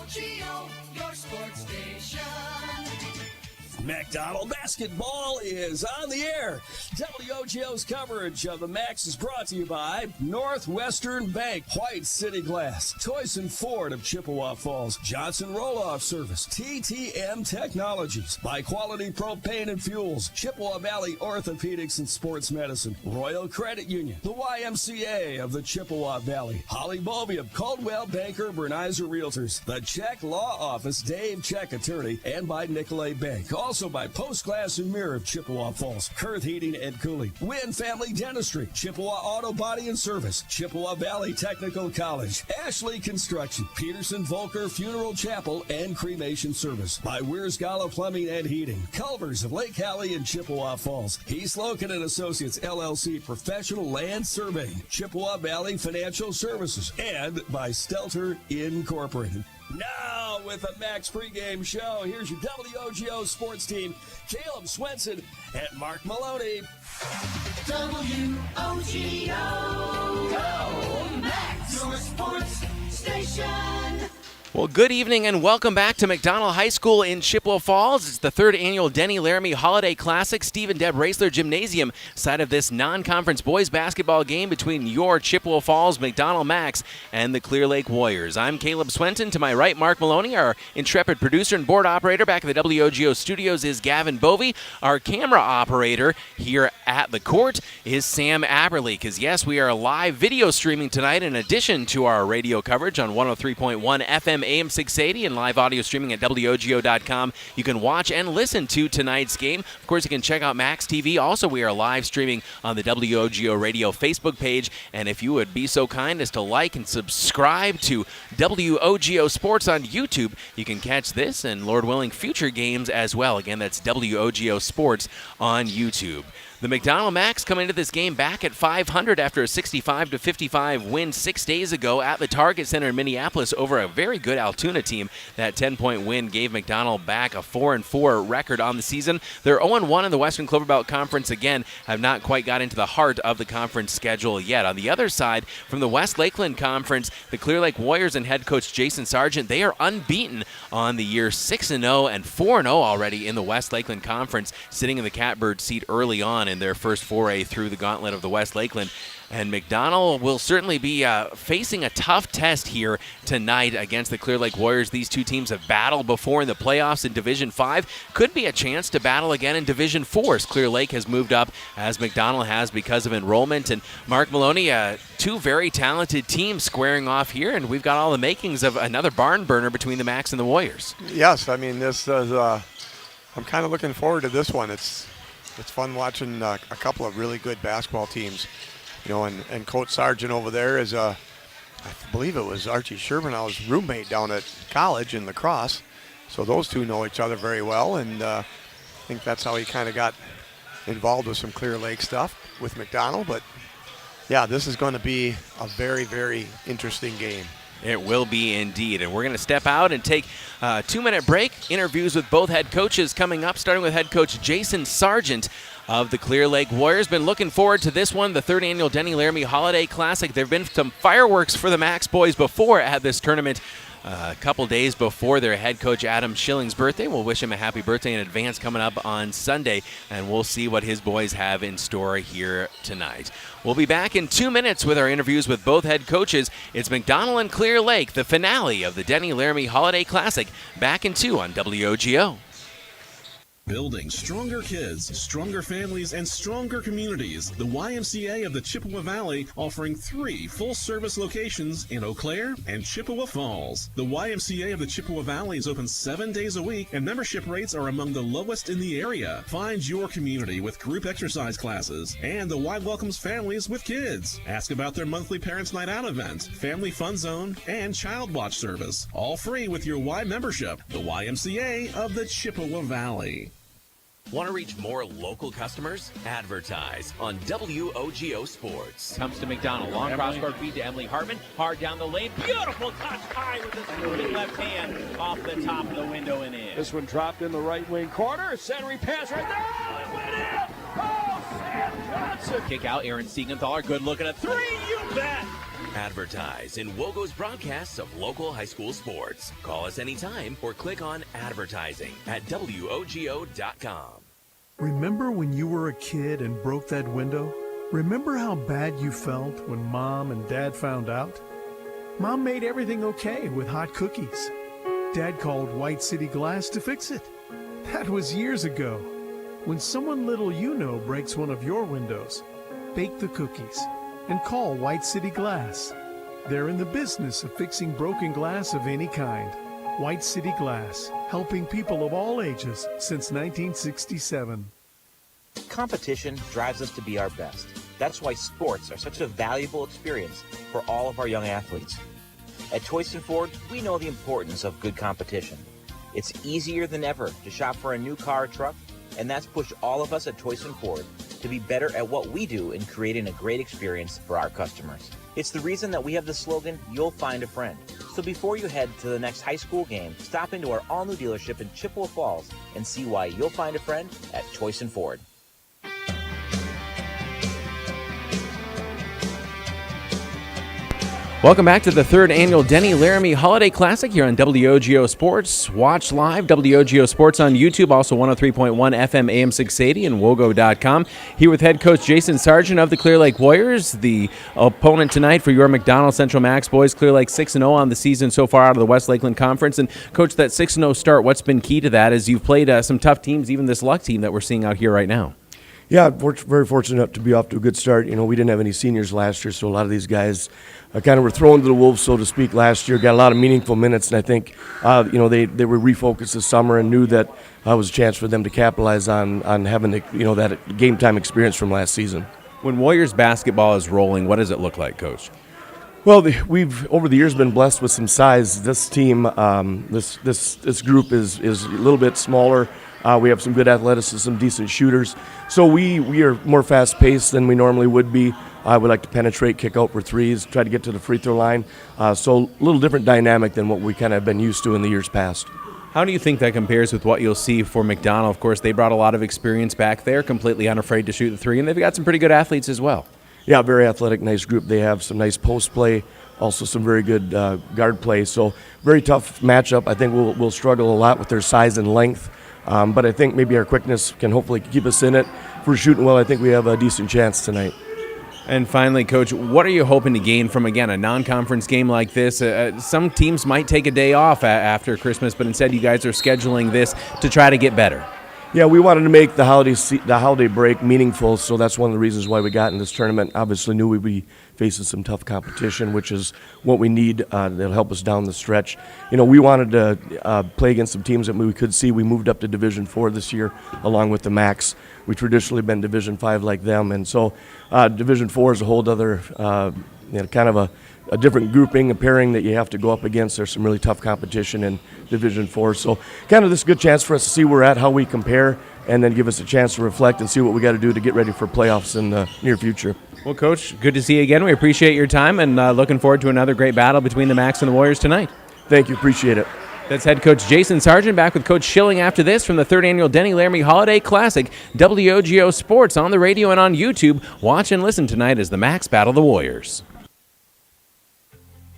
WOGO, your sports station. McDonell basketball is on the air. WOGO's coverage of the Macks is brought to you by Northwestern Bank, White City Glass, Toyson Ford of Chippewa Falls, Johnson Roll-Off Service, TTM Technologies, by Quality Propane and Fuels, Chippewa Valley Orthopedics and Sports Medicine, Royal Credit Union, the YMCA of the Chippewa Valley, Holly Bovey of Caldwell Banker Bernizer Realtors, the Check Law Office, Dave Check Attorney, and by Nicolay Bank. Also by Post Glass and Mirror of Chippewa Falls, Kurth Heating and Cooling, Wynn Family Dentistry, Chippewa Auto Body and Service, Chippewa Valley Technical College, Ashley Construction, Peterson Volker Funeral Chapel and Cremation Service, by Weir's Gala Plumbing and Heating, Culvers of Lake Hallie and Chippewa Falls, Heath Loken and Associates LLC Professional Land Surveying, Chippewa Valley Financial Services, and by Stelter Incorporated. Now, with a Macks pregame show, here's your WOGO sports team, Caleb Swenson and Mark Maloney. WOGO, go Macks, your sports station. Well, good evening and welcome back to McDonell High School in Chippewa Falls. It's the third annual Denny Laramy Holiday Classic, Steve and Deb Raisler Gymnasium side of this non-conference boys basketball game between your Chippewa Falls McDonell Macks and the Clear Lake Warriors. I'm Caleb Swenton. To my right, Mark Maloney. Our intrepid producer and board operator back at the WOGO studios is Gavin Bovey. Our camera operator here at the court is Sam Aberle. Because, yes, we are live video streaming tonight in addition to our radio coverage on 103.1 FM AM 680 and live audio streaming at WOGO.com. You can watch and listen to tonight's game. Of course, you can check out Macks TV. Also, we are live streaming on the WOGO Radio Facebook page. And if you would be so kind as to like and subscribe to WOGO Sports on YouTube, you can catch this and, Lord willing, future games as well. Again, that's WOGO Sports on YouTube. The McDonell Macks come into this game back at 500 after a 65-55 win 6 days ago at the Target Center in Minneapolis over a very good Altoona team. That 10-point win gave McDonell back a 4-4 record on the season. They're 0-1 in the Western Clover Belt Conference. Again, have not quite got into the heart of the conference schedule yet. On the other side, from the West Lakeland Conference, the Clear Lake Warriors and head coach Jason Sargent, they are unbeaten on the year, 6-0 and 4-0 already in the West Lakeland Conference, sitting in the catbird seat early on in their first foray through the gauntlet of the West Lakeland. And McDonell will certainly be facing a tough test here tonight against the Clear Lake Warriors. These two teams have battled before in the playoffs in Division 5. Could be a chance to battle again in Division 4 as Clear Lake has moved up as McDonell has because of enrollment. And Mark Maloney, two very talented teams squaring off here, and we've got all the makings of another barn burner between the Macks and the Warriors. Yes, I mean, this is, I'm kind of looking forward to this one. It's fun watching a couple of really good basketball teams, you know, and Coach Sargent over there is, I believe it was Archie Sherbernow's roommate down at college in lacrosse. So those two know each other very well, and I think that's how he kind of got involved with some Clear Lake stuff with McDonell. But, yeah, this is going to be a very, very interesting game. It will be indeed. And we're going to step out and take a 2-minute break. Interviews with both head coaches coming up, starting with head coach Jason Sargent of the Clear Lake Warriors. Been looking forward to this one, the third annual Denny Laramy Holiday Classic. There have been some fireworks for the Macks boys before at this tournament. A couple days before their head coach Adam Schilling's birthday. We'll wish him a happy birthday in advance coming up on Sunday, and we'll see what his boys have in store here tonight. We'll be back in 2 minutes with our interviews with both head coaches. It's McDonell and Clear Lake, the finale of the Denny Laramy Holiday Classic. Back in 2 on WOGO. Building stronger kids, stronger families, and stronger communities. The YMCA of the Chippewa Valley offering 3 full-service locations in Eau Claire and Chippewa Falls. The YMCA of the Chippewa Valley is open 7 days a week, and membership rates are among the lowest in the area. Find your community with group exercise classes, and the Y welcomes families with kids. Ask about their monthly Parents' Night Out event, Family Fun Zone, and Child Watch service. All free with your Y membership. The YMCA of the Chippewa Valley. Want to reach more local customers? Advertise on WOGO Sports. Comes to McDonell. Long cross-court feed to Emily Hartman. Hard down the lane. Beautiful touch high with the moving left hand off the top of the window and in. This one dropped in the right wing corner. Centering pass right there. It went in. Oh, Sam Johnson. Kick out. Aaron Siegenthaler. Good looking at 3. You bet. Advertise in WOGO's broadcasts of local high school sports. Call us anytime or click on advertising at WOGO.com. Remember when you were a kid and broke that window? Remember how bad you felt when Mom and Dad found out? Mom made everything okay with hot cookies. Dad called White City Glass to fix it. That was years ago. When someone little you know breaks one of your windows, bake the cookies and call White City Glass. They're in the business of fixing broken glass of any kind. White City Glass, helping people of all ages since 1967. Competition drives us to be our best. That's why sports are such a valuable experience for all of our young athletes. At Toyson Ford, we know the importance of good competition. It's easier than ever to shop for a new car or truck, and that's pushed all of us at Toyson Ford to be better at what we do in creating a great experience for our customers. It's the reason that we have the slogan, "You'll find a friend." So before you head to the next high school game, stop into our all-new dealership in Chippewa Falls and see why you'll find a friend at Toyson Ford. Welcome back to the third annual Denny Laramy Holiday Classic here on WOGO Sports. Watch live WOGO Sports on YouTube, also 103.1 FM AM 680 and WOGO.com. Here with head coach Jason Sargent of the Clear Lake Warriors, the opponent tonight for your McDonell Central Macks boys. Clear Lake 6-0 on the season so far out of the West Lakeland Conference. And coach, that 6-0 start, what's been key to that as you've played some tough teams, even this Luck team that we're seeing out here right now? Yeah, we're very fortunate to be off to a good start. You know, we didn't have any seniors last year, so a lot of these guys kind of were thrown to the wolves, so to speak, last year. Got a lot of meaningful minutes, and I think, they were refocused this summer and knew that was a chance for them to capitalize on having that game time experience from last season. When Warriors basketball is rolling, what does it look like, Coach? Well, we've over the years been blessed with some size. This team, this group is a little bit smaller. We have some good athleticism, some decent shooters. So we are more fast-paced than we normally would be. We like to penetrate, kick out for threes, try to get to the free throw line. So a little different dynamic than what we kind of been used to in the years past. How do you think that compares with what you'll see for McDonell? Of course, they brought a lot of experience back there, completely unafraid to shoot the three, and they've got some pretty good athletes as well. Yeah, very athletic, nice group. They have some nice post play, also some very good guard play. So very tough matchup. I think we'll struggle a lot with their size and length. But I think maybe our quickness can hopefully keep us in it. If we're shooting well, I think we have a decent chance tonight. And finally, Coach, what are you hoping to gain from, again, a non-conference game like this? Some teams might take a day off after Christmas, but instead you guys are scheduling this to try to get better. Yeah, we wanted to make the holiday break meaningful, so that's one of the reasons why we got in this tournament. Obviously knew we'd be facing some tough competition, which is what we need that'll help us down the stretch. You know, we wanted to play against some teams that we could see. We moved up to Division 4 this year, along with the Macks. We traditionally been Division 5 like them, and so Division 4 is a whole other, kind of a different grouping, a pairing that you have to go up against. There's some really tough competition in Division 4. So kind of this is a good chance for us to see where we're at, how we compare, and then give us a chance to reflect and see what we got to do to get ready for playoffs in the near future. Well, Coach, good to see you again. We appreciate your time and looking forward to another great battle between the Macks and the Warriors tonight. Thank you. Appreciate it. That's head coach Jason Sargent, back with Coach Schilling after this from the third annual Denny Laramy Holiday Classic. WOGO Sports on the radio and on YouTube. Watch and listen tonight as the Macks battle the Warriors.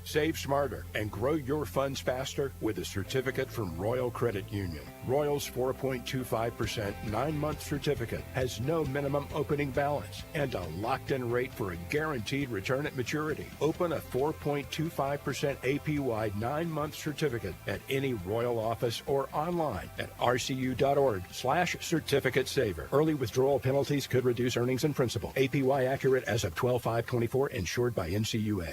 Save smarter and grow your funds faster with a certificate from Royal Credit Union. Royal's 4.25% 9-month certificate has no minimum opening balance and a locked-in rate for a guaranteed return at maturity. Open a 4.25% APY 9-month certificate at any Royal office or online at rcu.org/certificate saver. Early withdrawal penalties could reduce earnings and principal. APY accurate as of 12/5/24, insured by NCUA.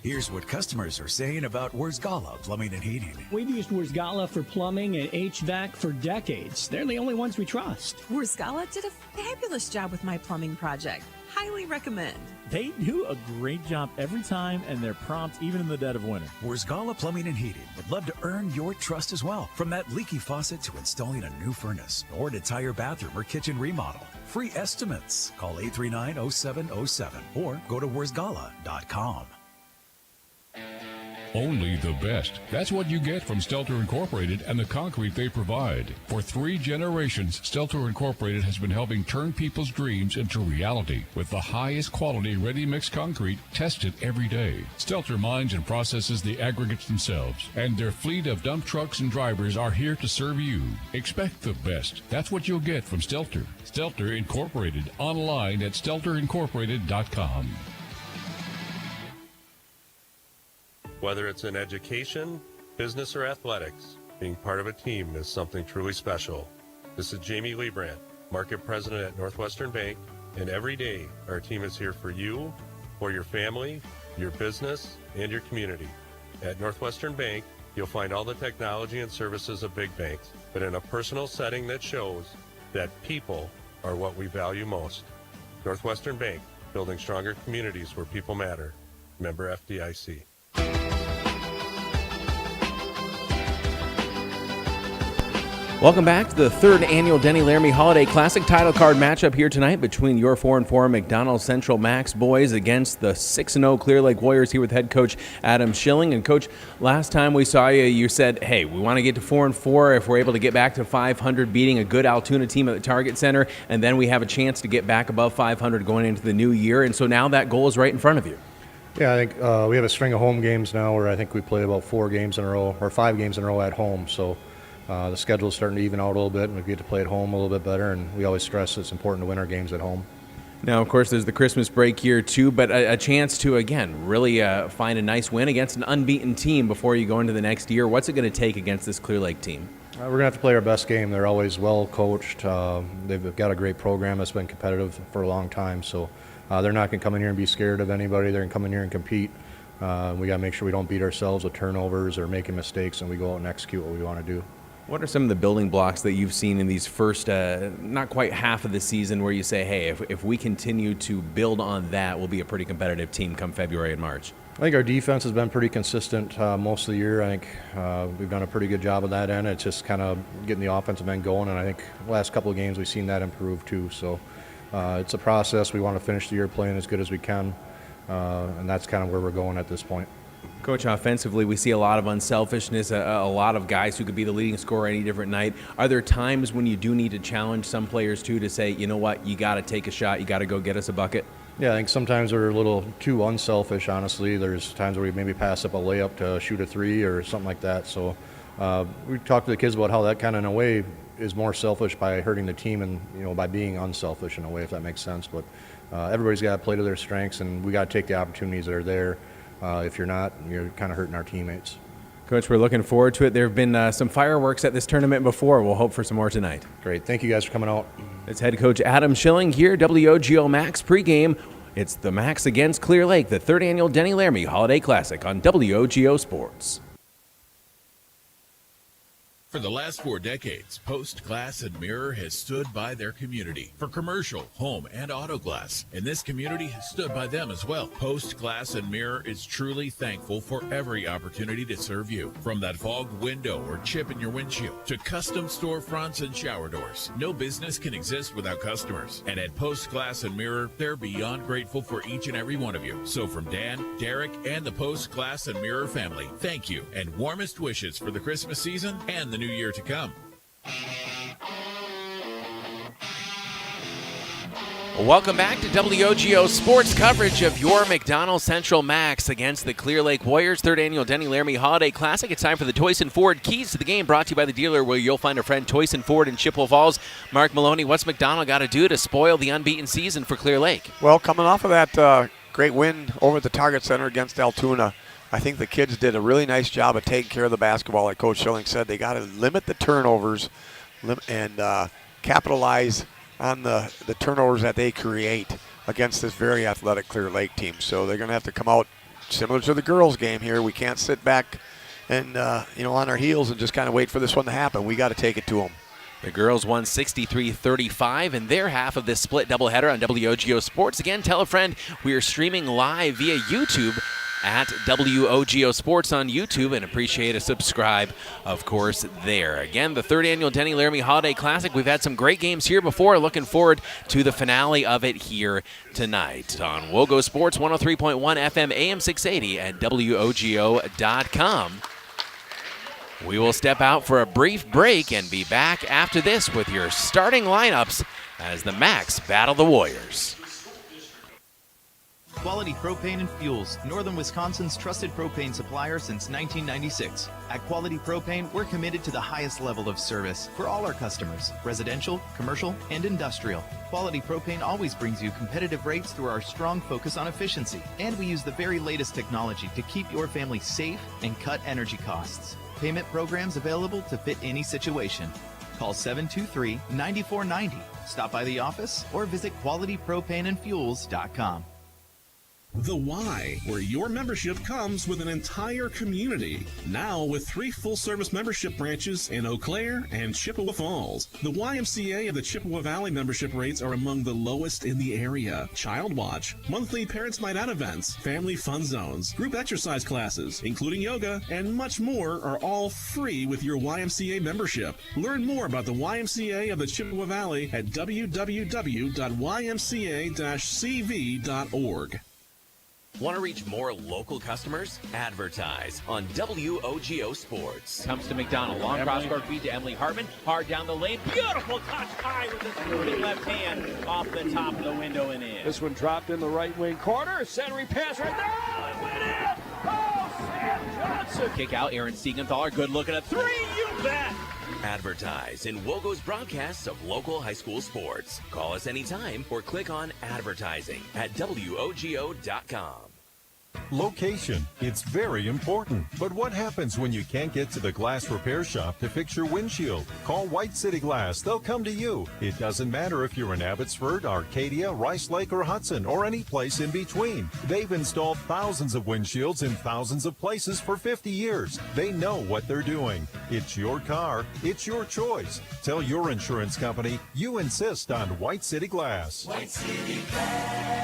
Here's what customers are saying about Wurzgala Plumbing and Heating. We've used Wurzgala for plumbing and HVAC for decades. They're the only ones we trust. Wurzgala did a fabulous job with my plumbing project. Highly recommend. They do a great job every time, and they're prompt even in the dead of winter. Wurzgala Plumbing and Heating would love to earn your trust as well. From that leaky faucet to installing a new furnace or an entire bathroom or kitchen remodel. Free estimates. Call 839-0707 or go to wurzgala.com. Only the best. That's what you get from Stelter Incorporated and the concrete they provide. For 3 generations, Stelter Incorporated has been helping turn people's dreams into reality with the highest quality ready-mix concrete tested every day. Stelter mines and processes the aggregates themselves, and their fleet of dump trucks and drivers are here to serve you. Expect the best. That's what you'll get from Stelter. Stelter Incorporated, online at stelterincorporated.com. Whether it's in education, business, or athletics, being part of a team is something truly special. This is Jamie Lebrand, Market President at Northwestern Bank, and every day our team is here for you, for your family, your business, and your community. At Northwestern Bank, you'll find all the technology and services of big banks, but in a personal setting that shows that people are what we value most. Northwestern Bank, building stronger communities where people matter. Member FDIC. Welcome back to the 3rd annual Denny Laramy Holiday Classic title card matchup here tonight between your 4-4 McDonell Central Macks boys against the 6-0 Clear Lake Warriors here with head coach Adam Schilling. And coach, last time we saw you, you said, hey, we want to get to 4-4 if we're able to get back to 500, beating a good Altoona team at the Target Center, and then we have a chance to get back above 500 going into the new year. And so now that goal is right in front of you. Yeah, I think we have a string of home games now where I think we play about 4 games in a row, or 5 games in a row at home. So the schedule's starting to even out a little bit, and we get to play at home a little bit better, and we always stress it's important to win our games at home. Now, of course, there's the Christmas break here, too, but a chance to, again, really find a nice win against an unbeaten team before you go into the next year. What's it going to take against this Clear Lake team? We're going to have to play our best game. They're always well coached. They've got a great program that's been competitive for a long time, so they're not going to come in here and be scared of anybody. They're going to come in here and compete. We got to make sure we don't beat ourselves with turnovers or making mistakes, and we go out and execute what we want to do. What are some of the building blocks that you've seen in these first, not quite half of the season, where you say, hey, if we continue to build on that, we'll be a pretty competitive team come February and March? I think our defense has been pretty consistent most of the year. I think we've done a pretty good job of that end. It's just kind of getting the offensive end going, and I think the last couple of games we've seen that improve too. So it's a process. We want to finish the year playing as good as we can, and that's kind of where we're going at this point. Coach, offensively, we see a lot of unselfishness, a lot of guys who could be the leading scorer any different night. Are there times when you do need to challenge some players, too, to say, you know what, you got to take a shot, you got to go get us a bucket? Yeah, I think sometimes we're a little too unselfish, honestly. There's times where we maybe pass up a layup to shoot a 3 or something like that. So we talked to the kids about how that kind of, in a way, is more selfish by hurting the team and, you know, by being unselfish in a way, if that makes sense. But everybody's got to play to their strengths, and we got to take the opportunities that are there. If you're not, you're kind of hurting our teammates. Coach, we're looking forward to it. There have been some fireworks at this tournament before. We'll hope for some more tonight. Great. Thank you guys for coming out. It's head coach Adam Schilling here, WOGO Macks pregame. It's the Macks against Clear Lake, the 3rd annual Denny Laramy Holiday Classic on WOGO Sports. For the last 4 decades, Post Glass and Mirror has stood by their community for commercial, home, and auto glass. And this community has stood by them as well. Post Glass and Mirror is truly thankful for every opportunity to serve you. From that fogged window or chip in your windshield to custom storefronts and shower doors. No business can exist without customers. And at Post Glass and Mirror, they're beyond grateful for each and every one of you. So from Dan, Derek, and the Post Glass and Mirror family, thank you and warmest wishes for the Christmas season and the new year to come. Welcome back to WOGO Sports coverage of your McDonell Central Macks against the Clear Lake Warriors, 3rd annual Denny Laramy Holiday Classic. It's time for the Toyson Ford Keys to the Game, brought to you by the dealer where you'll find a friend, Toyson Ford in Chippewa Falls. Mark Maloney, what's McDonell got to do to spoil the unbeaten season for Clear Lake? Well, coming off of that great win over at the Target Center against Altoona, I think the kids did a really nice job of taking care of the basketball. Like Coach Schilling said, they got to limit the turnovers and capitalize on the turnovers that they create against this very athletic Clear Lake team. So they're going to have to come out similar to the girls' game here. We can't sit back and on our heels and just kind of wait for this one to happen. We got to take it to them. The girls won 63-35 in their half of this split doubleheader on WOGO Sports. Again, tell a friend we are streaming live via YouTube at WOGO Sports on YouTube, and appreciate a subscribe, of course, there. Again, the 3rd annual Denny Laramy Holiday Classic. We've had some great games here before. Looking forward to the finale of it here tonight on WOGO Sports 103.1 FM AM 680 at WOGO.com. We will step out for a brief break and be back after this with your starting lineups as the Macks battle the Warriors. Quality Propane and Fuels, Northern Wisconsin's trusted propane supplier since 1996. At Quality Propane, we're committed to the highest level of service for all our customers, residential, commercial, and industrial. Quality Propane always brings you competitive rates through our strong focus on efficiency, and we use the very latest technology to keep your family safe and cut energy costs. Payment programs available to fit any situation. Call 723-9490. Stop by the office or visit qualitypropaneandfuels.com. The Y, where your membership comes with an entire community. Now with 3 full-service membership branches in Eau Claire and Chippewa Falls. The YMCA of the Chippewa Valley membership rates are among the lowest in the area. Child Watch, monthly Parents Night Out events, family fun zones, group exercise classes, including yoga, and much more are all free with your YMCA membership. Learn more about the YMCA of the Chippewa Valley at www.ymca-cv.org. Want to reach more local customers? Advertise on WOGO Sports. Comes to McDonell. Long cross-court feed to Emily Hartman. Hard down the lane. Beautiful touch high with this moving left hand off the top of the window and in. This one dropped in the right wing corner. Centering pass right there. Oh, it went in. Oh, Sam Johnson. Kick out. Aaron Siegenthaler. Good look at a 3. You bet. Advertise in WOGO's broadcasts of local high school sports. Call us anytime or click on advertising at WOGO.com. Location, it's very important. But what happens when you can't get to the glass repair shop to fix your windshield? Call White City Glass. They'll come to you. It doesn't matter if you're in Abbotsford, Arcadia, Rice Lake, or Hudson, or any place in between. They've installed thousands of windshields in thousands of places for 50 years. They know what they're doing. It's your car. It's your choice. Tell your insurance company you insist on White City Glass. White City Glass.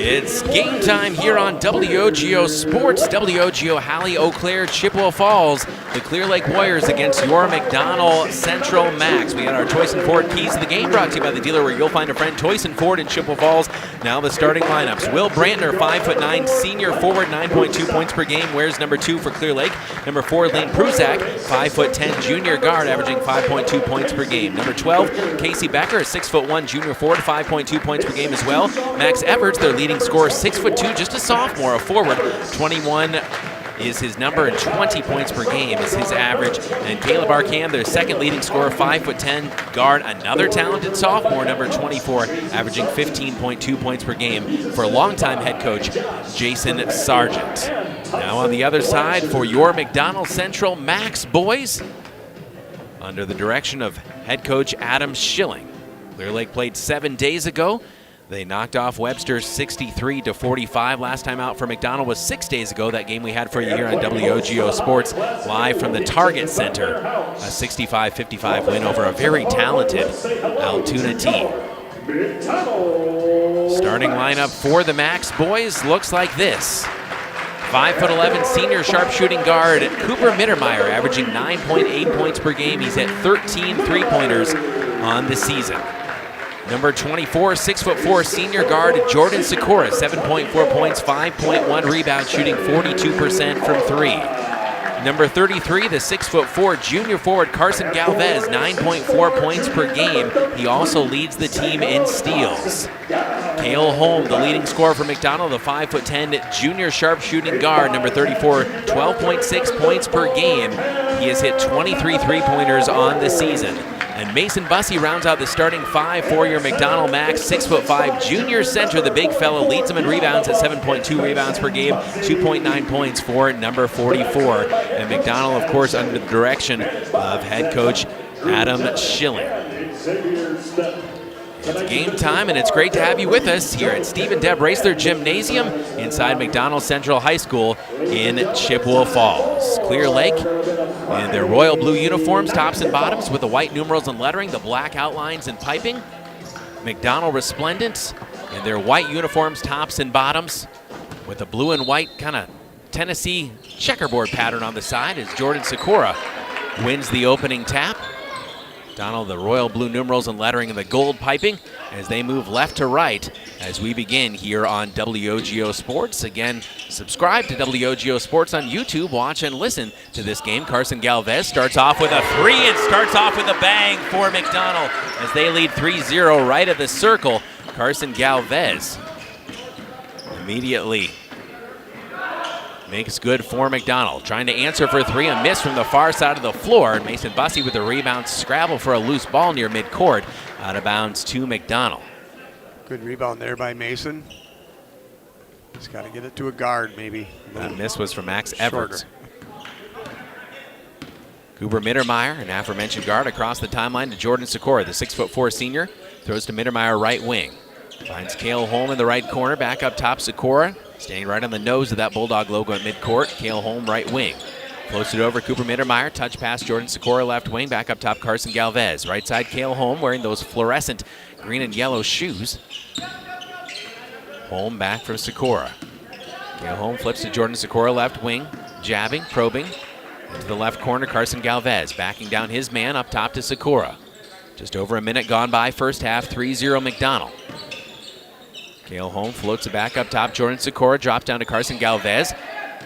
It's game time here on WOGO Sports. WOGO Halley, Eau Claire, Chippewa Falls. The Clear Lake Warriors against your McDonell Central Macks. We got our Toyson Ford keys to the game brought to you by the dealer where you'll find a friend, Toyson Ford in Chippewa Falls. Now the starting lineups. Will Brantner, 5'9", senior forward, 9.2 points per game. Wears number 2 for Clear Lake. Number 4, Lane Prusak, 5'10", junior guard, averaging 5.2 points per game. Number 12, Casey Becker, a 6'1", junior forward, 5.2 points per game as well. Max Everts, their leading scorer, 6'2", just a sophomore, a forward, 21 is his number, and 20 points per game is his average. And Caleb Arcand, their second leading scorer, 5'10", guard, another talented sophomore, number 24, averaging 15.2 points per game for longtime head coach Jason Sargent. Now on the other side for your McDonell Central Macks boys, under the direction of head coach Adam Schilling. Clear Lake played 7 days ago. They knocked off Webster 63-45. Last time out for McDonell was 6 days ago. That game we had for you here on WOGO Sports, live from the Target Center. A 65-55 win over a very talented Altoona team. Starting lineup for the Macks boys looks like this. 5'11", senior sharpshooting guard Cooper Mittermeier, averaging 9.8 points per game. He's at 13 three-pointers on the season. Number 24, 6'4", senior guard Jordan Sikora, 7.4 points, 5.1 rebounds, shooting 42% from 3. Number 33, the 6'4", junior forward Carson Galvez, 9.4 points per game. He also leads the team in steals. Cale Holm, the leading scorer for McDonell, the 5'10", junior sharpshooting guard, number 34, 12.6 points per game. He has hit 23 three-pointers on the season. And Mason Bussey rounds out the starting 5 for your McDonell Macks. 6'5", junior center, the big fellow, leads them in rebounds at 7.2 rebounds per game, 2.9 points for number 44. And McDonell, of course, under the direction of head coach Adam Schilling. It's game time, and it's great to have you with us here at Steve and Deb Raceler Gymnasium inside McDonell Central High School in Chippewa Falls. Clear Lake in their royal blue uniforms, tops and bottoms, with the white numerals and lettering, the black outlines and piping. McDonell Resplendent in their white uniforms, tops and bottoms, with a blue and white kind of Tennessee checkerboard pattern on the side as Jordan Sikora wins the opening tap. Donald, the royal blue numerals and lettering and the gold piping as they move left to right as we begin here on WOGO Sports. Again, subscribe to WOGO Sports on YouTube. Watch and listen to this game. Carson Galvez starts off with a three and starts off with a bang for McDonell as they lead 3-0 right at the circle. Carson Galvez immediately makes good for McDonell. Trying to answer for three, a miss from the far side of the floor. Mason Bussey with the rebound, scrabble for a loose ball near midcourt. Out of bounds to McDonell. Good rebound there by Mason. Just got to get it to a guard, maybe. That miss was from Max Everts. Cooper Mittermeier, an aforementioned guard, across the timeline to Jordan Sikora, the 6'4" senior. Throws to Mittermeier, right wing. Finds Cale Holm in the right corner, back up top Sikora. Standing right on the nose of that Bulldog logo at midcourt. Cale Holm, right wing. Floats it over Cooper Mittermeier. Touch pass Jordan Sikora, left wing. Back up top Carson Galvez. Right side Cale Holm wearing those fluorescent green and yellow shoes. Holm back for Sikora. Cale Holm flips to Jordan Sikora, left wing. Jabbing, probing. Into the left corner, Carson Galvez. Backing down his man up top to Sikora. Just over a minute gone by, first half, 3-0 McDonell. Cale Holm floats it back up top. Jordan Sikora drops down to Carson Galvez.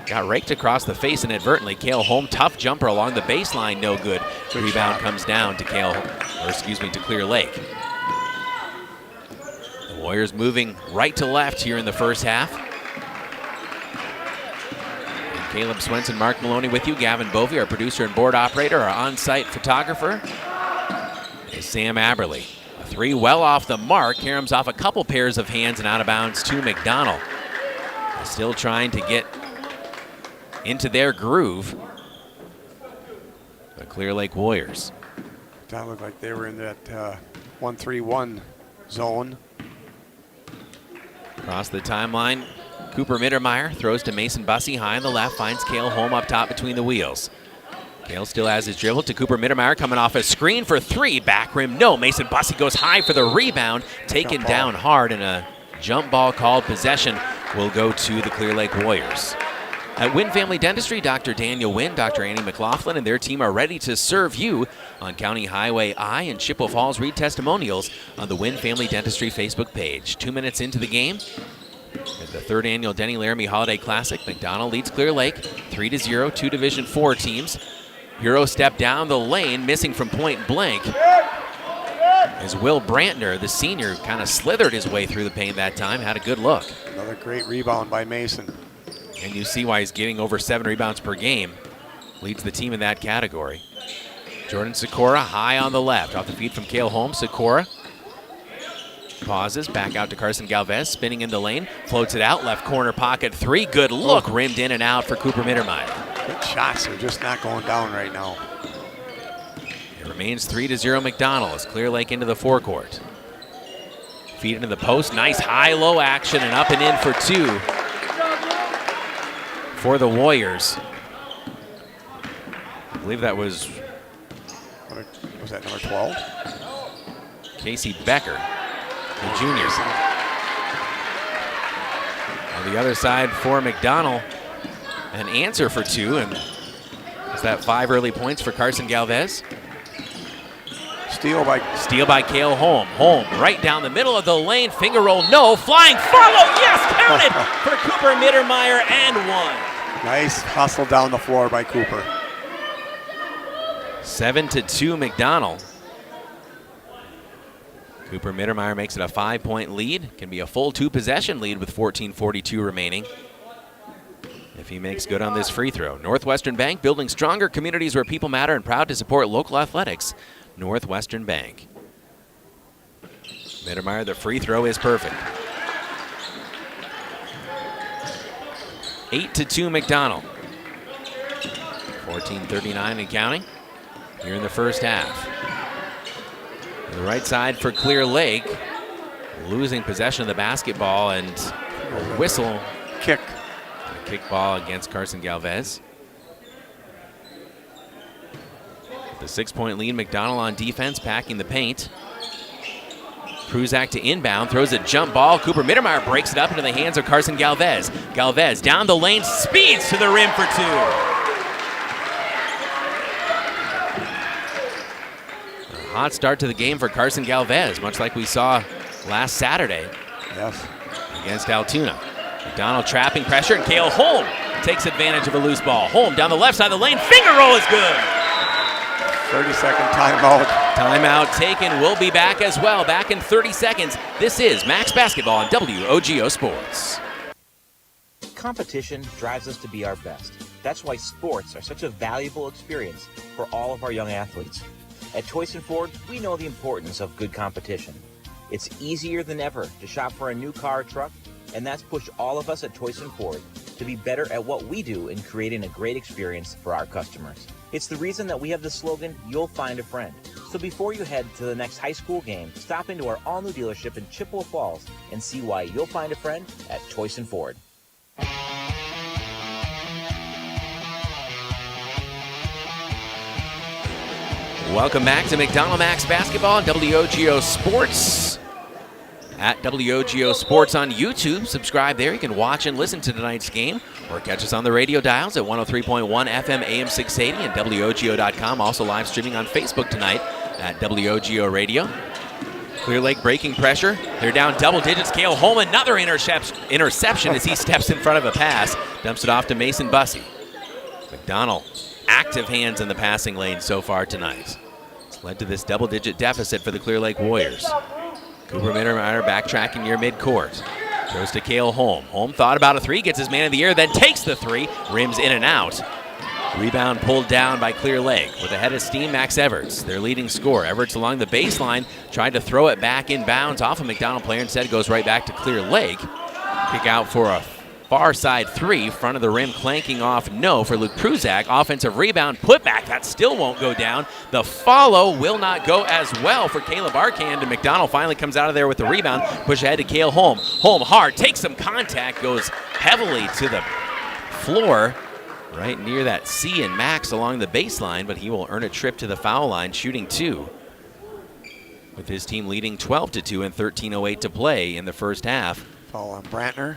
Got raked across the face inadvertently. Cale Holm, tough jumper along the baseline, no good. Rebound comes down to to Clear Lake. The Warriors moving right to left here in the first half. And Caleb Swenson, Mark Maloney with you. Gavin Bovey, our producer and board operator, our on-site photographer is Sam Aberley. Three well off the mark. Karam's off a couple pairs of hands and out of bounds to McDonell. Still trying to get into their groove. The Clear Lake Warriors. That looked like they were in that 1-3-1 zone. Across the timeline, Cooper Mittermeier throws to Mason Bussey high on the left, finds Cale Holm up top between the wheels. Cale still has his dribble to Cooper Mittermeier, coming off a screen for three. Back rim, no. Mason Bussey goes high for the rebound, taken down hard, and a jump ball called possession will go to the Clear Lake Warriors. At Wynn Family Dentistry, Dr. Daniel Wynn, Dr. Annie McLaughlin, and their team are ready to serve you on County Highway I in Chippewa Falls. Read testimonials on the Wynn Family Dentistry Facebook page. 2 minutes into the game, at the third annual Denny Laramy Holiday Classic, McDonell leads Clear Lake 3-0, two Division IV teams. Euro step down the lane, missing from point blank. As Will Brantner, the senior, kind of slithered his way through the paint that time, had a good look. Another great rebound by Mason. And you see why he's getting over 7 rebounds per game. Leads the team in that category. Jordan Sikora high on the left, off the feed from Cale Holm. Sikora pauses, back out to Carson Galvez, spinning in the lane, floats it out, left corner pocket three, good look, rimmed in and out for Cooper Mittermeier. Good shots, they're just not going down right now. It remains 3-0 McDonell as Clear Lake into the forecourt. Feed into the post, nice high-low action and up and in for two for the Warriors. I believe that was that number 12? Casey Becker, the junior. On the other side for McDonell, an answer for two, and is that 5 early points for Carson Galvez? Steal by Cale Holm. Holm right down the middle of the lane, finger roll, no, flying follow, yes, counted for Cooper Mittermeier and one. Nice hustle down the floor by Cooper. 7-2 McDonell. Cooper Mittermeier makes it a 5-point lead. Can be a full 2-possession lead with 14:42 remaining if he makes good on this free throw. Northwestern Bank, building stronger communities where people matter and proud to support local athletics. Northwestern Bank. Mittermeier, the free throw is perfect. 8-2 McDonell. 14:39 and counting here in the first half. The right side for Clear Lake. Losing possession of the basketball and a whistle. Kick. A kick ball against Carson Galvez. The 6-point lead, McDonell on defense, packing the paint. Pruzak to inbound, throws a jump ball. Cooper Mittermeier breaks it up into the hands of Carson Galvez. Galvez down the lane, speeds to the rim for two. A hot start to the game for Carson Galvez, much like we saw last Saturday against Altoona. McDonell trapping pressure, and Cale Holm takes advantage of a loose ball. Holm down the left side of the lane, finger roll is good. 30-second timeout. Timeout taken. We'll be back as well. Back in 30 seconds. This is Macks Basketball on WOGO Sports. Competition drives us to be our best. That's why sports are such a valuable experience for all of our young athletes. At Toyson Ford, we know the importance of good competition. It's easier than ever to shop for a new car or truck, and that's pushed all of us at Toyson Ford to be better at what we do in creating a great experience for our customers. It's the reason that we have the slogan, "You'll find a friend." So before you head to the next high school game, stop into our all-new dealership in Chippewa Falls and see why you'll find a friend at Toyson Ford. Welcome back to McDonell Macks Basketball on WOGO Sports. At WOGO Sports on YouTube. Subscribe there. You can watch and listen to tonight's game or catch us on the radio dials at 103.1 FM AM 680 and WOGO.com. Also live streaming on Facebook tonight at WOGO Radio. Clear Lake breaking pressure. They're down double digits. Cale Holm, another interception as he steps in front of a pass. Dumps it off to Mason Bussey. McDonell, active hands in the passing lane so far tonight. It's led to this double-digit deficit for the Clear Lake Warriors. Cooper Mittermeier backtracking near midcourt. Throws to Cale Holm. Holm thought about a three, gets his man of the year, then takes the three. Rims in and out. Rebound pulled down by Clear Lake. With a head of steam, Max Everts, their leading scorer. Everts along the baseline, tried to throw it back in bounds off a McDonell player. Instead, goes right back to Clear Lake. Kick out for a far side three. Front of the rim clanking off, no, for Luke Pruzak. Offensive rebound, put back. That still won't go down. The follow will not go as well for Caleb Arcand. And McDonell finally comes out of there with the rebound. Push ahead to Cale Holm. Holm hard, takes some contact, goes heavily to the floor. Right near that C and Max along the baseline, but he will earn a trip to the foul line, shooting two. With his team leading 12-2 and 13:08 to play in the first half. Foul on Brantner.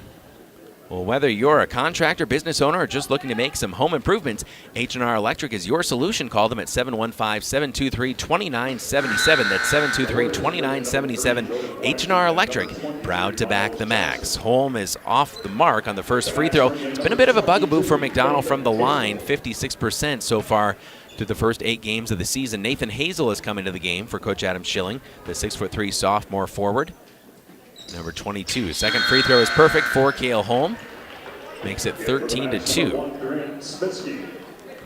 Well, whether you're a contractor, business owner, or just looking to make some home improvements, H&R Electric is your solution. Call them at 715-723-2977. That's 723-2977. H&R Electric, proud to back the Macks. Holm is off the mark on the first free throw. It's been a bit of a bugaboo for McDonell from the line, 56% so far through the first 8 games of the season. Nathan Hazel has come into the game for Coach Adam Schilling, the 6'3" sophomore forward. Number 22. Second free throw is perfect for Cale Holm. Makes it 13-2.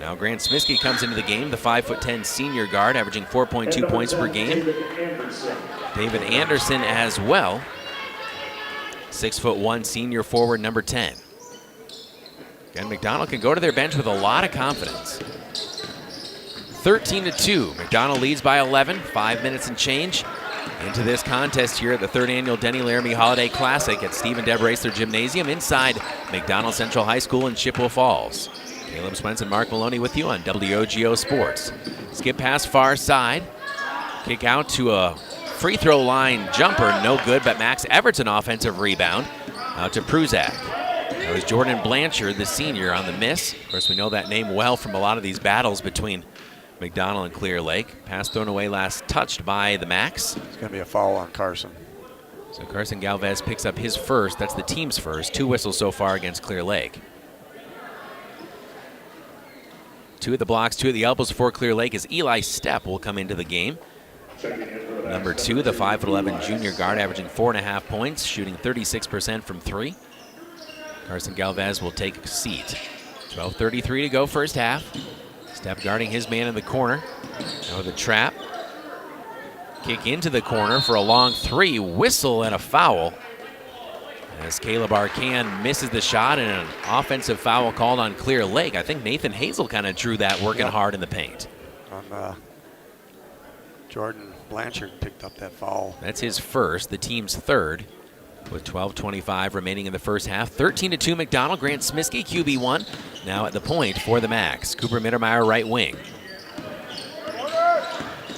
Now Grant Smiskey comes into the game, the 5'10" senior guard, averaging 4.2 points per game. David Anderson as well. 6'1" senior forward, number 10. Again, McDonell can go to their bench with a lot of confidence. 13-2. McDonell leads by 11, 5 minutes and change. Into this contest here at the 3rd annual Denny Laramy Holiday Classic at Steve and Deb Raceler Gymnasium inside McDonell Central High School in Chippewa Falls. Caleb Swenson, Mark Maloney with you on WOGO Sports. Skip pass far side. Kick out to a free throw line jumper, no good, but Max Everts an offensive rebound. Out to Pruzak. That was Jordan Blanchard, the senior, on the miss. Of course, we know that name well from a lot of these battles between McDonell and Clear Lake. Pass thrown away last touched by the Macks. It's going to be a foul on Carson. So Carson Galvez picks up his first. That's the team's first. 2 whistles so far against Clear Lake. 2 at the blocks, 2 at the elbows for Clear Lake as Eli Stepp will come into the game. Number 2, the 5'11" junior guard, averaging 4.5 points, shooting 36% from 3. Carson Galvez will take a seat. 12:33 to go first half. Stepp guarding his man in the corner. Now the trap. Kick into the corner for a long 3. Whistle and a foul. As Caleb Arcand misses the shot and an offensive foul called on Clear Lake. I think Nathan Hazel kind of drew that, working hard in the paint. On Jordan Blanchard picked up that foul. That's his first, the team's third, with 12:25 remaining in the first half. 13-2 McDonell. Grant Smiskey, QB1, now at the point for the Macks. Cooper Mittermeier, right wing.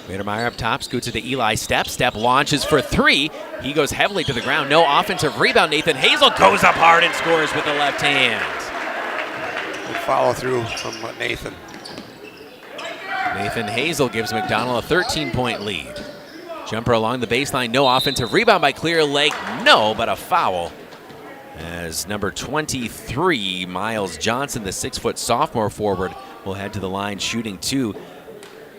Mittermeier up top, scoots it to Eli Stepp. Stepp launches for three. He goes heavily to the ground. No offensive rebound. Nathan Hazel goes up hard and scores with the left hand. Good follow through from Nathan. Nathan Hazel gives McDonell a 13-point lead. Jumper along the baseline. No offensive rebound by Clear Lake. No, but a foul. As number 23, Miles Johnson, the 6-foot sophomore forward, will head to the line shooting two.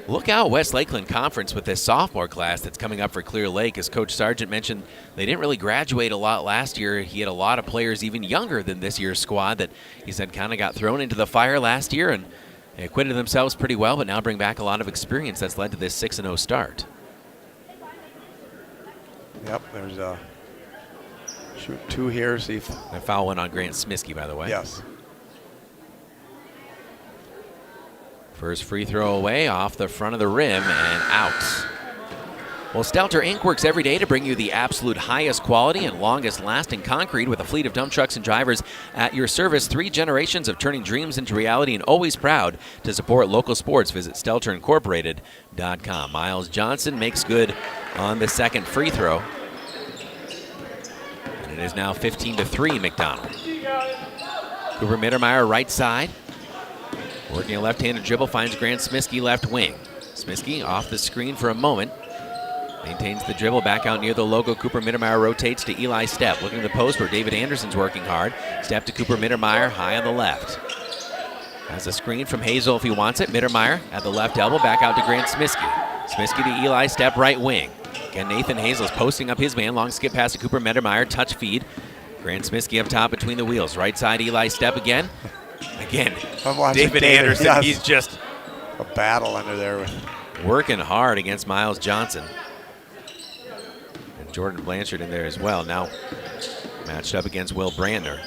Look out, West Lakeland Conference with this sophomore class that's coming up for Clear Lake. As Coach Sargent mentioned, they didn't really graduate a lot last year. He had a lot of players even younger than this year's squad that he said kind of got thrown into the fire last year, and they acquitted themselves pretty well, but now bring back a lot of experience that's led to this 6-0 start. Yep, there's a shoot two here. See if that foul went on Grant Smiskey, by the way. Yes. First free throw away off the front of the rim and out. Well, Stelter Inc. works every day to bring you the absolute highest quality and longest lasting concrete with a fleet of dump trucks and drivers at your service. 3 generations of turning dreams into reality, and always proud to support local sports. Visit StelterIncorporated.com. Miles Johnson makes good on the second free throw. And it is now 15-3 McDonell. Cooper Mittermeier right side. Working a left-handed dribble, finds Grant Smiskey left wing. Smiskey off the screen for a moment. Maintains the dribble back out near the logo. Cooper Mittermeier rotates to Eli Stepp. Looking at the post where David Anderson's working hard. Step to Cooper Mittermeier, high on the left. Has a screen from Hazel if he wants it. Mittermeier at the left elbow, back out to Grant Smiskey. Smiskey to Eli Stepp, right wing. Again, Nathan Hazel's posting up his man. Long skip pass to Cooper Mittermeier, touch feed. Grant Smiskey up top between the wheels. Right side, Eli Stepp again. Again, David Anderson, yes. He's just a battle under there. Working hard against Miles Johnson. And Jordan Blanchard in there as well. Now matched up against Will Brandner.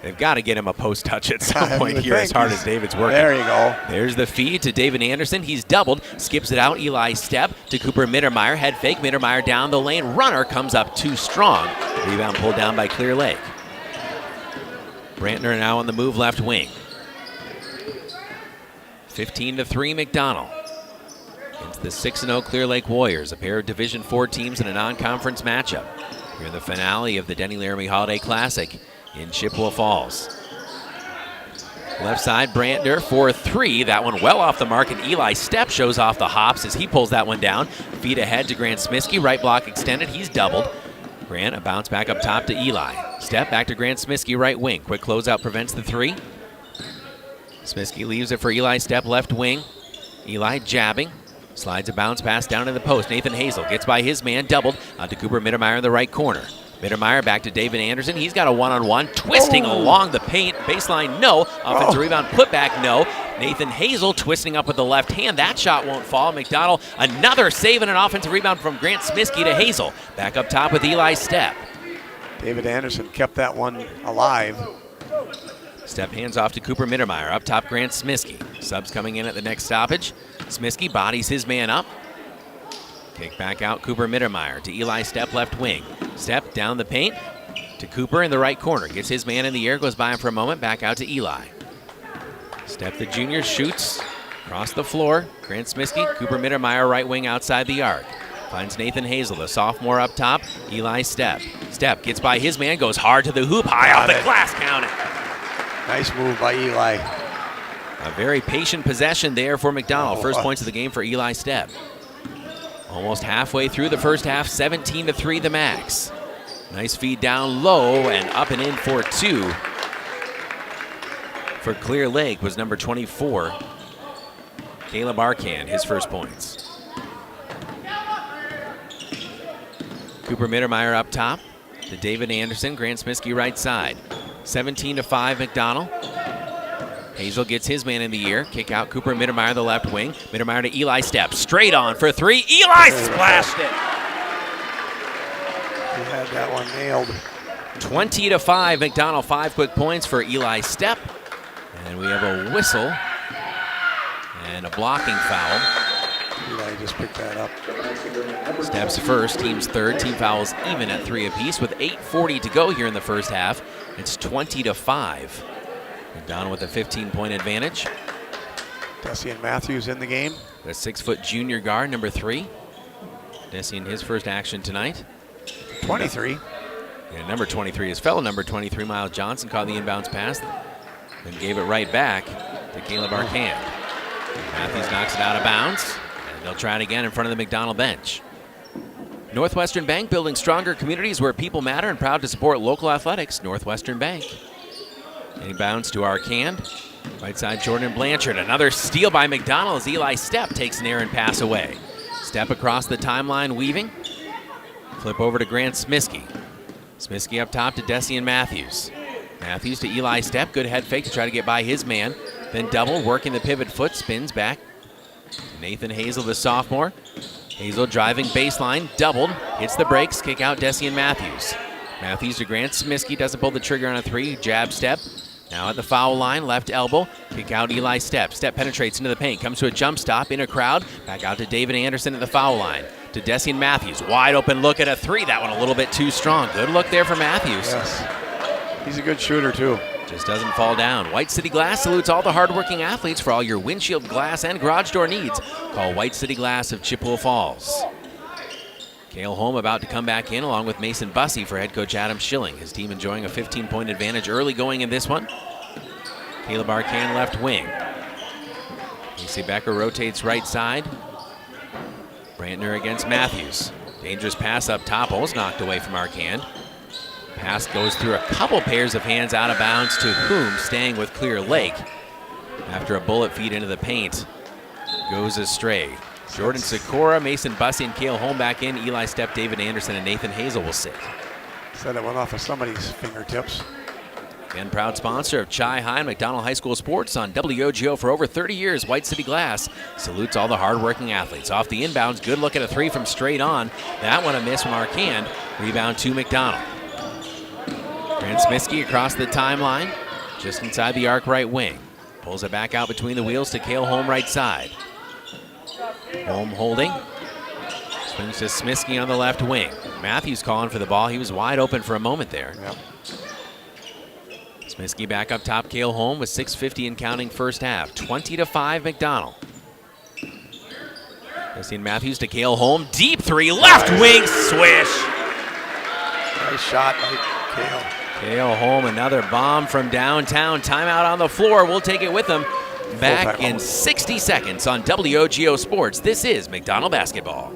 They've got to get him a post touch at some point here as hard as David's working. There you go. There's the feed to David Anderson. He's doubled. Skips it out. Eli Stepp to Cooper Mittermeier. Head fake. Mittermeier down the lane. Runner comes up too strong. Rebound pulled down by Clear Lake. Brantner now on the move left wing. 15-3 McDonell. Against the 6-0 Clear Lake Warriors, a pair of Division IV teams in a non-conference matchup. Here in the finale of the Denny Laramy Holiday Classic in Chippewa Falls. Left side, Brantner for 3. That one well off the mark, and Eli Stepp shows off the hops as he pulls that one down. Feed ahead to Grant Smiskey. Right block extended. He's doubled. Grant, a bounce back up top to Eli. Step back to Grant Smiskey, right wing. Quick closeout prevents the 3. Smiskey leaves it for Eli Stepp, left wing. Eli jabbing. Slides a bounce pass down in the post. Nathan Hazel gets by his man, doubled. Out to Cooper Mittermeier in the right corner. Mittermeier back to David Anderson. He's got a one-on-one. Twisting along the paint. Baseline, no. Offensive rebound, put back, no. Nathan Hazel twisting up with the left hand. That shot won't fall. McDonell, another save and an offensive rebound from Grant Smiskey to Hazel. Back up top with Eli Stepp. David Anderson kept that one alive. Stepp hands off to Cooper Mittermeier. Up top, Grant Smiskey. Subs coming in at the next stoppage. Smiskey bodies his man up. Kick back out, Cooper Mittermeier to Eli Stepp, left wing. Stepp down the paint to Cooper in the right corner. Gets his man in the air, goes by him for a moment, back out to Eli. Stepp, the junior, shoots across the floor. Grant Smiskey, Cooper Mittermeier, right wing outside the arc. Finds Nathan Hazel, the sophomore up top. Eli Stepp. Stepp gets by his man, goes hard to the hoop, high off the glass, count it. Nice move by Eli. A very patient possession there for McDonell. First points of the game for Eli Stepp. Almost halfway through the first half, 17-3 the Macks. Nice feed down low and up and in for 2. For Clear Lake was number 24, Caleb Arcan, his first points. Cooper Mittermeier up top to David Anderson, Grant Smiskey right side. 17-5 McDonell. Hazel gets his man in the air. Kick out Cooper Mittermeier, the left wing. Mittermeier to Eli Stepp. Straight on for 3. Eli splashed it. He had that one nailed. 20-5 McDonell. 5 quick points for Eli Stepp. And we have a whistle and a blocking foul. Eli just picked that up. Steps first, team's third. Team fouls even at 3 apiece with 8:40 to go here in the first half. It's 20-5. McDonell with a 15-point advantage. Dessian Matthews in the game. A 6-foot junior guard, number 3. Dessian, his first action tonight. 23. And number 23, his fellow number 23, Miles Johnson, caught the inbounds pass and gave it right back to Caleb Arcand. Matthews knocks it out of bounds, and they'll try it again in front of the McDonell bench. Northwestern Bank, building stronger communities where people matter, and proud to support local athletics. Northwestern Bank. Inbounds to Arcand. Right side, Jordan Blanchard. Another steal by McDonell as Eli Stepp takes an errant pass away. Stepp across the timeline, weaving. Flip over to Grant Smiskey. Smiskey up top to Dessian Matthews. Matthews to Eli Stepp. Good head fake to try to get by his man. Then double, working the pivot foot, spins back. Nathan Hazel, the sophomore. Hazel driving baseline, doubled, hits the brakes, kick out Dessian Matthews. Matthews to Grant Smiskey, doesn't pull the trigger on a 3, jab step. Now at the foul line, left elbow, kick out Eli Stepp. Stepp penetrates into the paint, comes to a jump stop in a crowd, back out to David Anderson at the foul line. To Dessian Matthews, wide open look at a 3, that one a little bit too strong. Good look there for Matthews. Yes, he's a good shooter too. Just doesn't fall down. White City Glass salutes all the hardworking athletes for all your windshield glass and garage door needs. Call White City Glass of Chippewa Falls. Cale Holm about to come back in along with Mason Bussey for head coach Adam Schilling. His team enjoying a 15-point advantage early going in this one. Caleb Arcand left wing. Casey Becker rotates right side. Brantner against Matthews. Dangerous pass up top, almost knocked away from Arcand. Pass goes through a couple pairs of hands out of bounds to Hume, staying with Clear Lake. After a bullet feed into the paint, goes astray. Jordan Sikora, Mason Bussey, and Cale Holm back in. Eli Stepp, David Anderson, and Nathan Hazel will sit. Said it went off of somebody's fingertips. Again, proud sponsor of Chi High and McDonell High School Sports on WOGO for over 30 years. White City Glass salutes all the hardworking athletes. Off the inbounds, good look at a 3 from straight on. That one a miss from Arcand. Rebound to McDonell. Grant Smiskey across the timeline, just inside the arc right wing. Pulls it back out between the wheels to Cale Holm right side. Holm holding. Swings to Smiskey on the left wing. Matthews calling for the ball. He was wide open for a moment there. Yep. Smiskey back up top. Cale Holm with 6:50 and counting first half. 20-5 McDonell. Dessian Matthews to Cale Holm. Deep 3, left wing swish. Nice shot by Cale. Cale Holm, another bomb from downtown. Timeout on the floor. We'll take it with them. Back in 60 seconds on WOGO Sports. This is McDonell Basketball.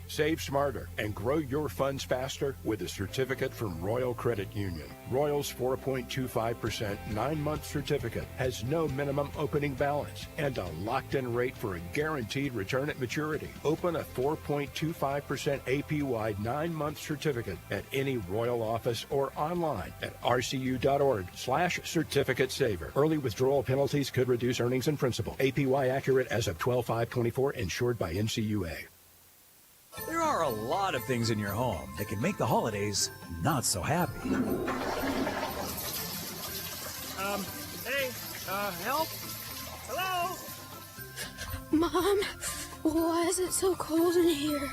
Save smarter and grow your funds faster with a certificate from Royal Credit Union. Royal's 4.25% 9-month certificate has no minimum opening balance and a locked-in rate for a guaranteed return at maturity. Open a 4.25% APY 9-month certificate at any Royal office or online at rcu.org/certificate saver. Early withdrawal penalties could reduce earnings and principal. APY accurate as of 12/5/24, insured by NCUA. There are a lot of things in your home that can make the holidays not so happy. Help? Hello? Mom, why is it so cold in here?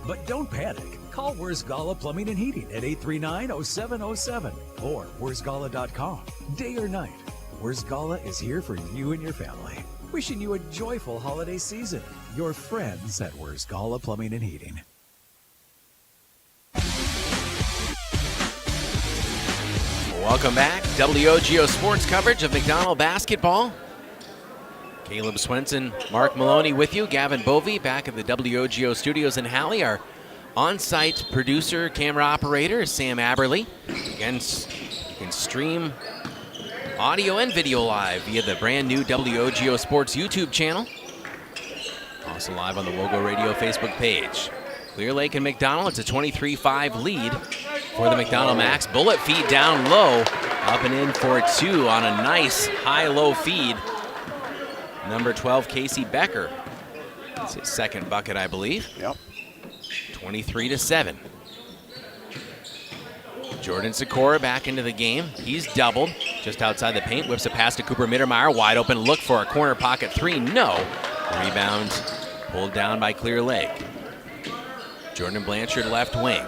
But don't panic. Call Where's Gala Plumbing and Heating at 839-0707 or where'sgala.com. Day or night, Where's Gala is here for you and your family. Wishing you a joyful holiday season. Your friends at Where's Gala Plumbing and Heating. Welcome back. WOGO Sports coverage of McDonell basketball. Caleb Swenson, Mark Maloney with you. Gavin Bovey back at the WOGO studios in Halley. Our on-site producer, camera operator is Sam Aberley. Again, you can stream audio and video live via the brand new WOGO Sports YouTube channel. Also live on the WOGO Radio Facebook page. Clear Lake and McDonell, it's a 23-5 lead for the McDonell Macks. Bullet feed down low, up and in for 2 on a nice high-low feed. Number 12, Casey Becker. That's his second bucket, I believe. Yep. 23-7. Jordan Sikora back into the game. He's doubled just outside the paint. Whips a pass to Cooper Mittermeier. Wide open look for a corner pocket 3. No. Rebound pulled down by Clear Lake. Jordan Blanchard left wing.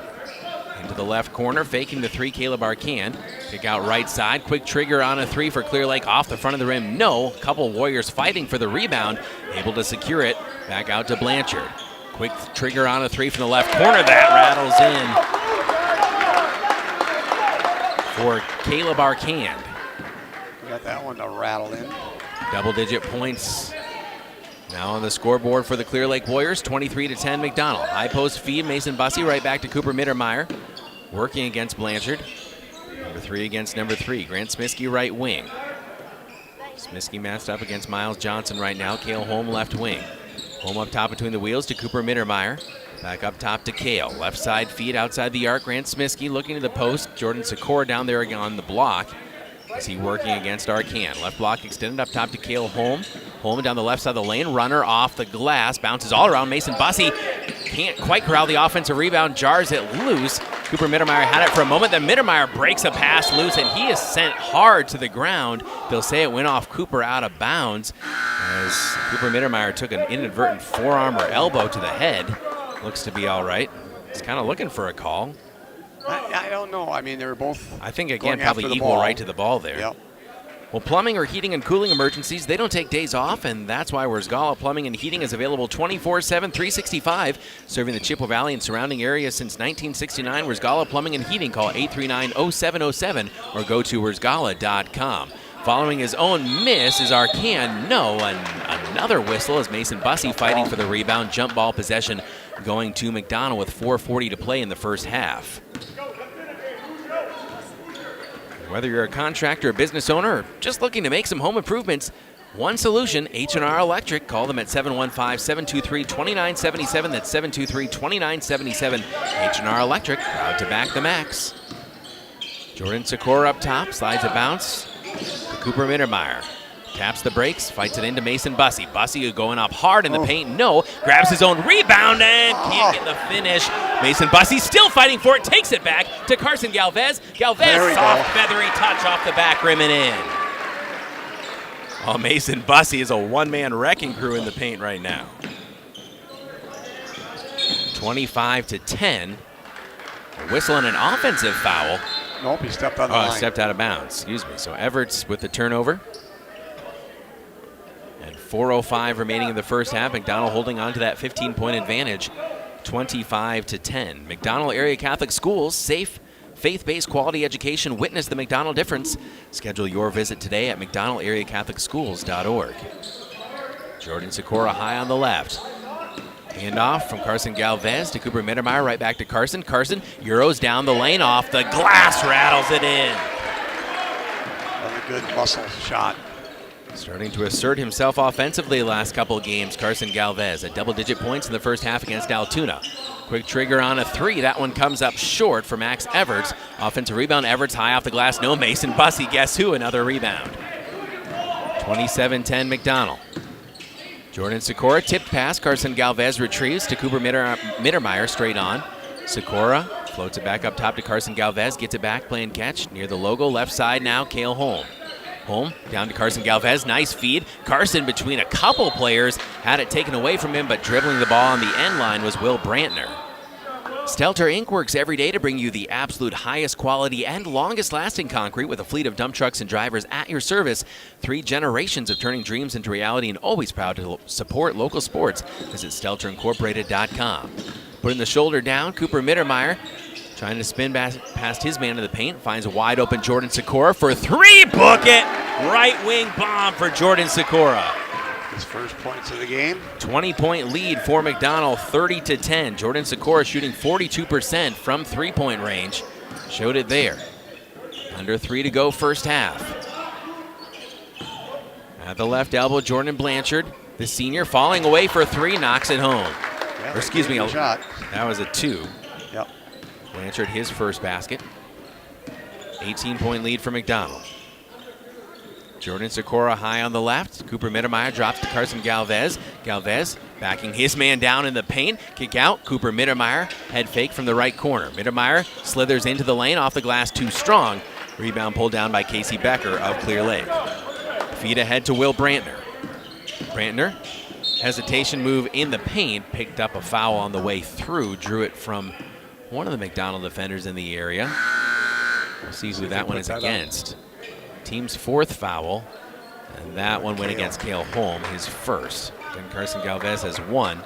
Into the left corner, faking the three, Caleb Arcan. Kick out right side, quick trigger on a three for Clear Lake off the front of the rim. No, couple Warriors fighting for the rebound, able to secure it. Back out to Blanchard. Quick trigger on a three from the left corner, that rattles in for Caleb Arcan. Got that one to rattle in. Double-digit points now on the scoreboard for the Clear Lake Warriors, 23-10 McDonell. High post feed, Mason Bussey right back to Cooper Mittermeier. Working against Blanchard. Number 3 against number 3. Grant Smiskey right wing. Smiskey matched up against Miles Johnson right now. Cale Holm left wing. Holm up top between the wheels to Cooper Mittermeier. Back up top to Cale. Left side feed outside the arc. Grant Smiskey looking to the post. Jordan Sikora down there again on the block. Is he working against Arcan? Left block extended up top to Cale Holm. Holm down the left side of the lane. Runner off the glass. Bounces all around. Mason Bussey can't quite corral the offensive rebound. Jars it loose. Cooper Mittermeier had it for a moment. Then Mittermeier breaks a pass loose, and he is sent hard to the ground. They'll say it went off Cooper out of bounds as Cooper Mittermeier took an inadvertent forearm or elbow to the head. Looks to be all right. He's kind of looking for a call. I don't know. I mean, they were both. I think, again, probably equal right to the ball there. Yep. Well, plumbing or heating and cooling emergencies, they don't take days off, and that's why Wurzgala Plumbing and Heating is available 24/7, 365, serving the Chippewa Valley and surrounding areas since 1969. Wurzgala Plumbing and Heating, call 839-0707 or go to wurzgala.com. Following his own miss is Arcan. No, and another whistle as Mason Bussey fighting for the rebound. Jump ball possession going to McDonell with 4:40 to play in the first half. Whether you're a contractor, a business owner, or just looking to make some home improvements, one solution, H&R Electric. Call them at 715-723-2977. That's 723-2977. H&R Electric, proud to back the Macks. Jordan Sikora up top, slides a bounce to Cooper Mittermeier. Taps the brakes, fights it into Mason Bussey. Bussey going up hard in the paint. No, grabs his own rebound and can't get the finish. Mason Bussey still fighting for it, takes it back to Carson Galvez. Galvez, soft, feathery touch off the back rim and in. Oh, Mason Bussey is a one-man wrecking crew in the paint right now. 25-10. A whistle and an offensive foul. Nope, he stepped on the line. Stepped out of bounds, excuse me. So Everts with the turnover. And 4:05 remaining in the first half. McDonell holding on to that 15-point advantage, 25-10. McDonell Area Catholic Schools, safe, faith-based quality education. Witness the McDonell difference. Schedule your visit today at mcdonnellareacatholicschools.org. Jordan Sikora high on the left. Handoff from Carson Galvez to Cooper Mittermeier, right back to Carson. Carson Euros down the lane, off the glass, rattles it in. Another good muscle shot. Starting to assert himself offensively the last couple of games, Carson Galvez at double-digit points in the first half against Altoona. Quick trigger on a three. That one comes up short for Max Everts. Offensive rebound, Everts high off the glass. No, Mason Bussey, guess who? Another rebound. 27-10 McDonell. Jordan Sikora tipped pass. Carson Galvez retrieves to Cooper Mittermeier straight on. Sikora floats it back up top to Carson Galvez. Gets it back, playing catch near the logo. Left side now, Cale Holm. Holm down to Carson Galvez. Nice feed. Carson between a couple players. Had it taken away from him, but dribbling the ball on the end line was Will Brantner. Stelter Inc. works every day to bring you the absolute highest quality and longest lasting concrete with a fleet of dump trucks and drivers at your service. 3 generations of turning dreams into reality, and always proud to support local sports. Visit StelterIncorporated.com. Putting the shoulder down, Cooper Mittermeier trying to spin past his man in the paint. Finds a wide open Jordan Sikora for 3. Book it! Right wing bomb for Jordan Sikora. His first points of the game. 20-point lead for McDonell, 30-10. Jordan Sikora shooting 42% from three-point range. Showed it there. Under 3 to go first half. At the left elbow, Jordan Blanchard, the senior, falling away for 3, knocks it home. Yeah, or excuse me, shot. That was a 2. Yep. Blanchard his first basket. 18-point lead for McDonell. Jordan Sikora high on the left. Cooper Mittermeier drops to Carson Galvez. Galvez backing his man down in the paint. Kick out. Cooper Mittermeier. Head fake from the right corner. Mittermeier slithers into the lane, off the glass, too strong. Rebound pulled down by Casey Becker of Clear Lake. Feed ahead to Will Brantner. Brantner hesitation move in the paint, picked up a foul on the way through, drew it from one of the McDonell defenders in the area. We'll see who that one is against. Team's fourth foul, and that one went against Cale Holm, his first. And Carson Galvez has one.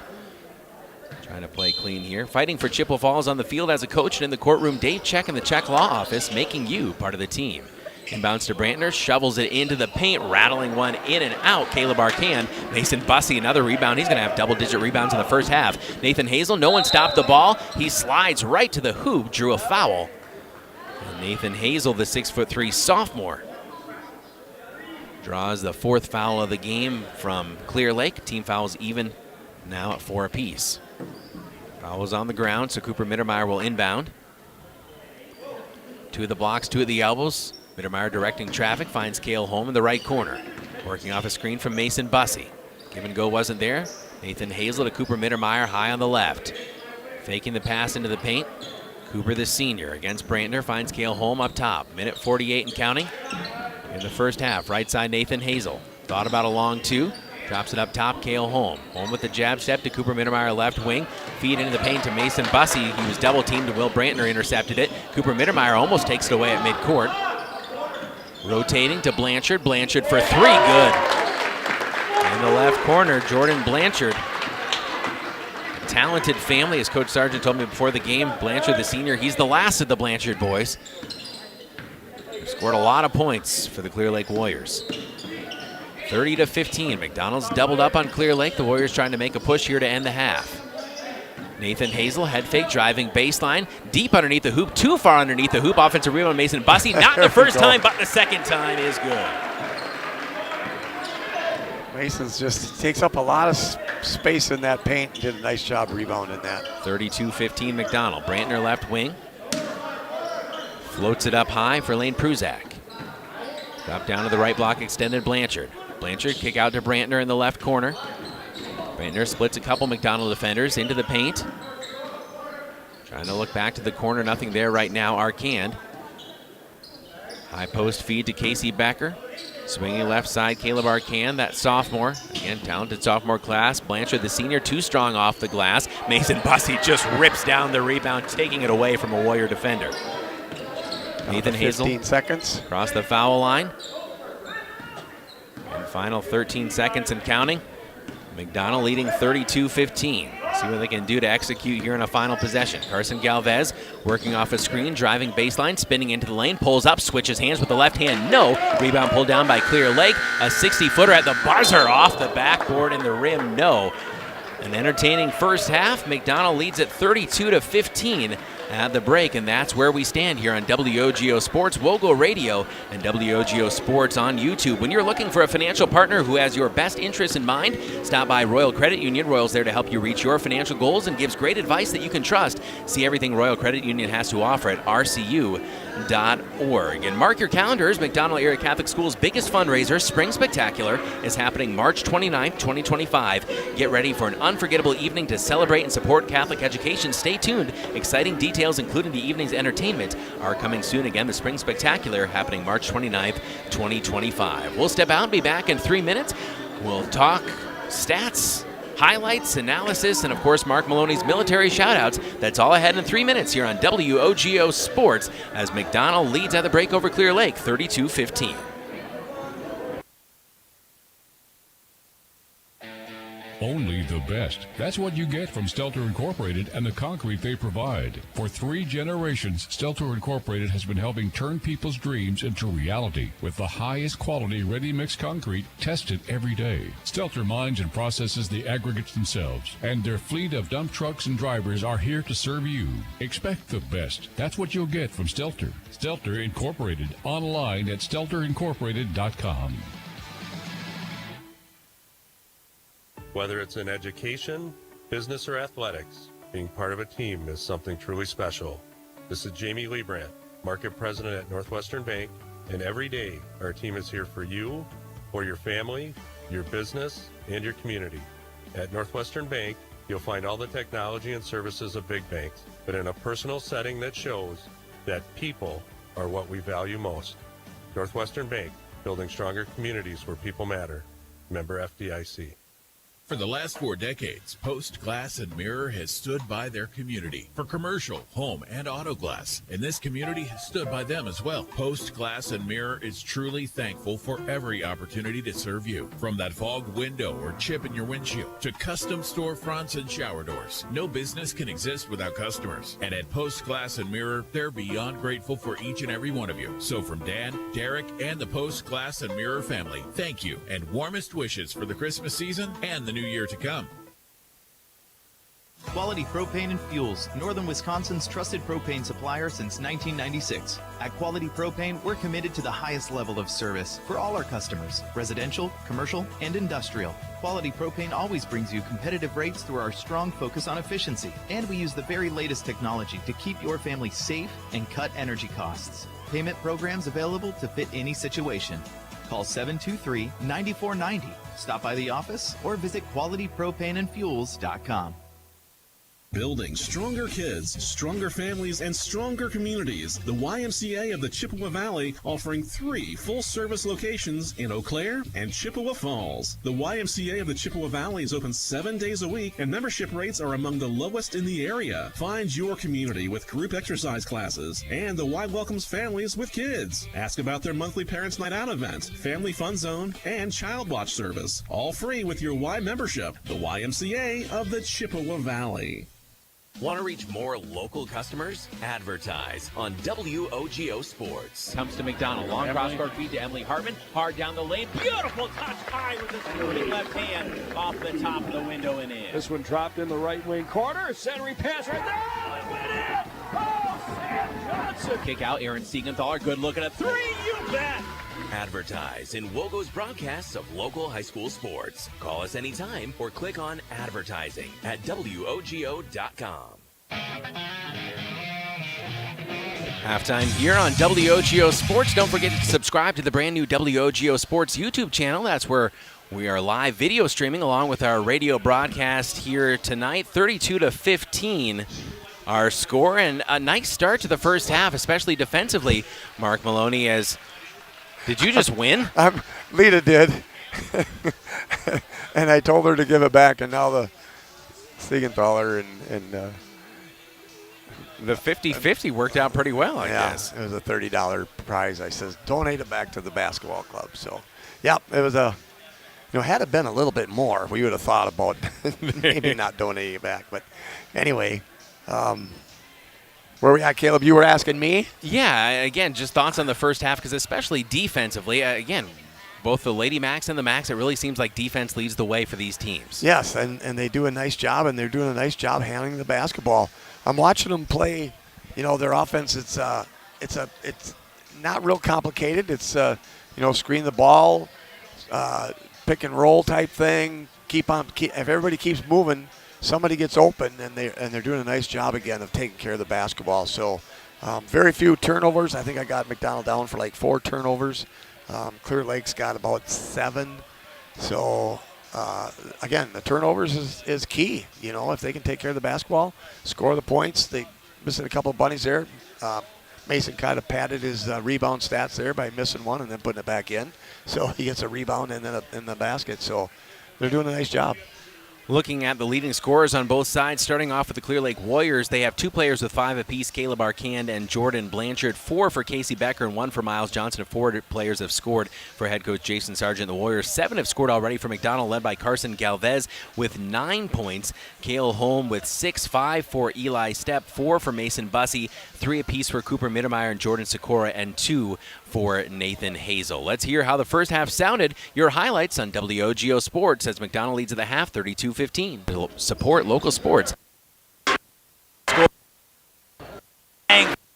Trying to play clean here. Fighting for Chippewa Falls on the field as a coach, and in the courtroom, Dave Check in the Check Law Office, making you part of the team. Inbounds to Brantner, shovels it into the paint, rattling one in and out. Caleb Arcan, Mason Bussey, another rebound. He's going to have double-digit rebounds in the first half. Nathan Hazel, no one stopped the ball. He slides right to the hoop, drew a foul. And Nathan Hazel, the 6'3" sophomore, draws the fourth foul of the game from Clear Lake. Team fouls even now at 4 apiece. Foul is on the ground, so Cooper Mittermeier will inbound. 2 of the blocks, 2 at the elbows. Mittermeier directing traffic, finds Cale Holm in the right corner. Working off a screen from Mason Bussey. Give and go wasn't there. Nathan Hazel to Cooper Mittermeier high on the left. Faking the pass into the paint. Cooper, the senior, against Brantner, finds Cale Holm up top. Minute 48 and counting in the first half. Right side, Nathan Hazel. Thought about a long 2. Drops it up top, Cale Holm. Holm with the jab step to Cooper Mittermeier, left wing. Feed into the paint to Mason Bussey. He was double teamed, and Will Brantner intercepted it. Cooper Mittermeier almost takes it away at midcourt. Rotating to Blanchard. Blanchard for 3, good. In the left corner, Jordan Blanchard. A talented family, as Coach Sargent told me before the game. Blanchard, the senior, he's the last of the Blanchard boys. Scored a lot of points for the Clear Lake Warriors. 30-15. McDonald's doubled up on Clear Lake. The Warriors trying to make a push here to end the half. Nathan Hazel, head fake, driving baseline. Deep underneath the hoop, too far underneath the hoop. Offensive rebound, Mason Bussey. Not the first time, but the second time is good. Mason's just takes up a lot of space in that paint. Did a nice job rebounding that. 32-15 McDonell. Brantner left wing. Floats it up high for Lane Pruzak. Drop down to the right block, extended Blanchard. Blanchard kick out to Brantner in the left corner. Brantner splits a couple McDonell defenders into the paint. Trying to look back to the corner, nothing there right now. Arcand. High post feed to Casey Becker. Swinging left side, Caleb Arcand, that sophomore. Again, talented sophomore class. Blanchard, the senior, too strong off the glass. Mason Bussey just rips down the rebound, taking it away from a Warrior defender. Nathan Hazel. 15 seconds. Across the foul line. And final 13 seconds and counting. McDonell leading 32-15. See what they can do to execute here in a final possession. Carson Galvez working off a screen, driving baseline, spinning into the lane, pulls up, switches hands with the left hand. No. Rebound pulled down by Clear Lake. A 60-footer at the buzzer off the backboard and the rim. No. An entertaining first half. McDonell leads at 32-15 at the break, and that's where we stand here on WOGO Sports, WOGO Radio, and WOGO Sports on YouTube. When you're looking for a financial partner who has your best interests in mind, stop by Royal Credit Union. Royal's there to help you reach your financial goals and gives great advice that you can trust. See everything Royal Credit Union has to offer at rcu.org. And mark your calendars. McDonell Area Catholic School's biggest fundraiser, Spring Spectacular, is happening March 29th, 2025. Get ready for an unforgettable evening to celebrate and support Catholic education. Stay tuned. Exciting details, including the evening's entertainment, are coming soon. Again, the Spring Spectacular happening March 29th, 2025. We'll step out and be back in 3 minutes. We'll talk stats, highlights, analysis, and of course Mark Maloney's military shoutouts. That's all ahead in 3 minutes here on WOGO Sports as McDonell leads at the break over Clear Lake 32-15. Only the best. That's what you get from Stelter Incorporated and the concrete they provide. For 3 generations, Stelter Incorporated has been helping turn people's dreams into reality with the highest quality ready-mix concrete tested every day. Stelter mines and processes the aggregates themselves, and their fleet of dump trucks and drivers are here to serve you. Expect the best. That's what you'll get from Stelter. Stelter Incorporated, online at stelterincorporated.com. Whether it's in education, business, or athletics, being part of a team is something truly special. This is Jamie Liebrandt, Market President at Northwestern Bank, and every day our team is here for you, for your family, your business, and your community. At Northwestern Bank, you'll find all the technology and services of big banks, but in a personal setting that shows that people are what we value most. Northwestern Bank, building stronger communities where people matter. Member FDIC. For the last 4 decades, Post Glass and Mirror has stood by their community for commercial, home, and auto glass. And this community has stood by them as well. Post Glass and Mirror is truly thankful for every opportunity to serve you. From that fogged window or chip in your windshield to custom storefronts and shower doors. No business can exist without customers. And at Post Glass and Mirror, they're beyond grateful for each and every one of you. So from Dan, Derek, and the Post Glass and Mirror family, thank you and warmest wishes for the Christmas season and the new year to come. Quality Propane and Fuels, Northern Wisconsin's trusted propane supplier since 1996. At Quality Propane, we're committed to the highest level of service for all our customers, residential, commercial, and industrial. Quality Propane always brings you competitive rates through our strong focus on efficiency, and we use the very latest technology to keep your family safe and cut energy costs. Payment programs available to fit any situation. Call 723-9490. Stop by the office or visit qualitypropaneandfuels.com. Building stronger kids, stronger families, and stronger communities. The YMCA of the Chippewa Valley offering 3 full-service locations in Eau Claire and Chippewa Falls. The YMCA of the Chippewa Valley is open 7 days a week, and membership rates are among the lowest in the area. Find your community with group exercise classes, and the Y welcomes families with kids. Ask about their monthly Parents' Night Out event, Family Fun Zone, and Child Watch service. All free with your Y membership. The YMCA of the Chippewa Valley. Want to reach more local customers? Advertise on WOGO Sports. Comes to McDonell. Long cross-court feed to Emily Hartman. Hard down the lane. Beautiful touch high with this moving left hand off the top of the window and in. This one dropped in the right wing corner. Centering pass right there. Oh, it went in. Oh, Sam Johnson. Kick out. Aaron Siegenthaler. Good look at a 3. You bet. Advertise in WOGO's broadcasts of local high school sports. Call us anytime or click on advertising at WOGO.com. Halftime here on WOGO Sports. Don't forget to subscribe to the brand new WOGO Sports YouTube channel. That's where we are live video streaming along with our radio broadcast here tonight. 32-15 our score, and a nice start to the first half, especially defensively. Mark Maloney, as did you just win? Lita did. And I told her to give it back, and now the Siegenthaler and the 50-50 worked out pretty well, I guess. It was a $30 prize. I says, donate it back to the basketball club. So, yep, it was a, had it been a little bit more, we would have thought about maybe not donating it back. But anyway, where we at, Caleb? You were asking me? Yeah, again, just thoughts on the first half, because especially defensively, again, both the Lady Macks and the Macks, it really seems like defense leads the way for these teams. Yes, and they do a nice job, and they're doing a nice job handling the basketball. I'm watching them play. Their offense. It's not real complicated. It's screen the ball, pick and roll type thing. If everybody keeps moving, somebody gets open, and they're doing a nice job again of taking care of the basketball. So very few turnovers. I think I got McDonell down for like 4 turnovers. Clear Lake's got about 7. So, again, the turnovers is key. If they can take care of the basketball, score the points. They missing a couple of bunnies there. Mason kind of padded his rebound stats there by missing one and then putting it back in. So he gets a rebound and then in the basket. So they're doing a nice job. Looking at the leading scorers on both sides, starting off with the Clear Lake Warriors, they have 2 players with 5 apiece, Caleb Arcand and Jordan Blanchard, 4 for Casey Becker and 1 for Miles Johnson. 4 players have scored for head coach Jason Sargent. The Warriors, 7 have scored already for McDonell, led by Carson Galvez with 9 points. Cale Holm with 6, 5 for Eli Stepp, 4 for Mason Bussey, 3 apiece for Cooper Mittermeier and Jordan Sikora, and 2 for Nathan Hazel. Let's hear how the first half sounded. Your highlights on WOGO Sports as McDonell leads at the half 32-15. Support local sports.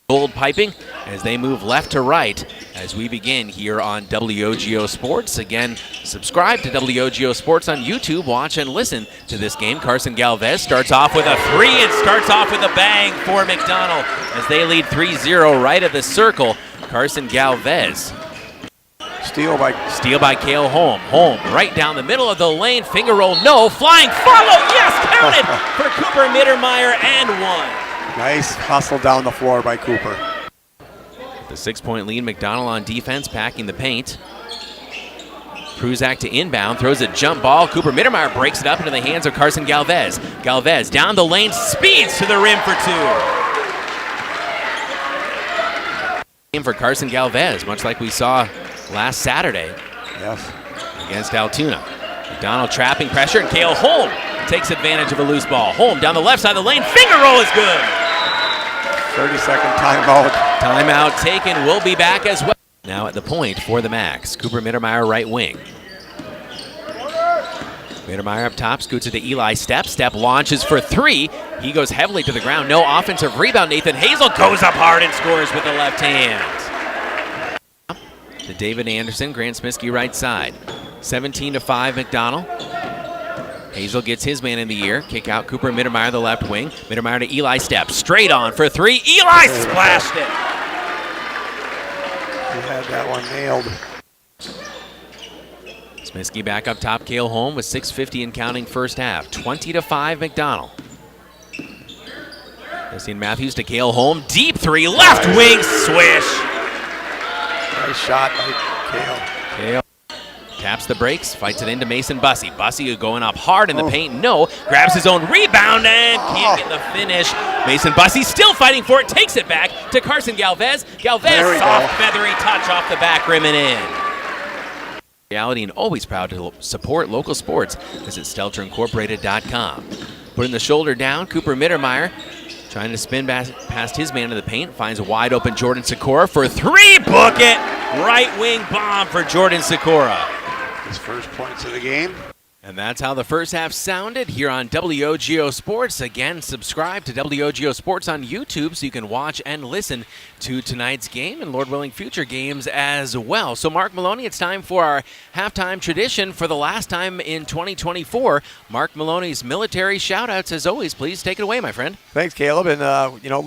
Gold piping as they move left to right as we begin here on WOGO Sports. Again, subscribe to WOGO Sports on YouTube. Watch and listen to this game. Carson Galvez starts off with a 3 and starts off with a bang for McDonell as they lead 3-0 right at the circle. Carson Galvez. Steal by Cale Holm. Holm right down the middle of the lane. Finger roll, no. Flying follow, yes, counted for Cooper Mittermeier and 1. Nice hustle down the floor by Cooper. The 6-point lead, McDonell on defense, packing the paint. Pruzak to inbound, throws a jump ball. Cooper Mittermeier breaks it up into the hands of Carson Galvez. Galvez down the lane, speeds to the rim for 2. For Carson Galvez, much like we saw last Saturday against Altoona. McDonell trapping pressure, and Cale Holm takes advantage of a loose ball. Holm down the left side of the lane, finger roll is good. 30-second timeout. Timeout taken, we'll be back as well. Now at the point for the Macks, Cooper Mittermeier right wing. Mittermeier up top, scoots it to Eli Stepp. Stepp launches for 3. He goes heavily to the ground. No offensive rebound. Nathan Hazel goes up hard and scores with the left hand. To David Anderson, Grant Smiskey right side. 17-5 McDonell. Hazel gets his man in the air. Kick out Cooper Mittermeier, the left wing. Mittermeier to Eli Stepp. Straight on for 3. Eli splashed it. He had that one nailed. Smiskey back up top. Cale Holm with 6:50 and counting first half. 20-5 McDonell. Christine Matthews to Cale Holm. Deep 3. Left wing swish. Nice shot by Cale. Cale taps the brakes. Fights it into Mason Bussey. Bussey going up hard in the paint. No. Grabs his own rebound and can't get the finish. Mason Bussey still fighting for it. Takes it back to Carson Galvez. Galvez, soft feathery touch off the back rim and in. Reality and always proud to support local sports. Visit StelterIncorporated.com. Putting the shoulder down, Cooper Mittermeier trying to spin past his man to the paint. Finds a wide open Jordan Sikora for 3. Book it! Right wing bomb for Jordan Sikora. His first points of the game. And that's how the first half sounded here on WOGO Sports. Again, subscribe to WOGO Sports on YouTube so you can watch and listen to tonight's game and, Lord willing, future games as well. So, Mark Maloney, it's time for our halftime tradition for the last time in 2024. Mark Maloney's military shout-outs, as always. Please take it away, my friend. Thanks, Caleb. And,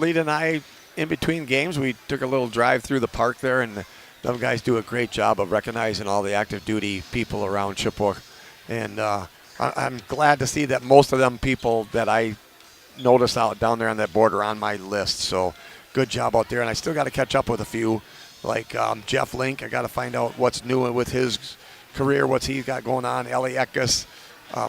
Lee and I, in between games, we took a little drive through the park there, and them guys do a great job of recognizing all the active duty people around Chippewa. And I'm glad to see that most of them people that I noticed out down there on that board are on my list. So good job out there. And I still got to catch up with a few, like Jeff Link. I got to find out what's new with his career, what's he got going on. Ellie Eckes,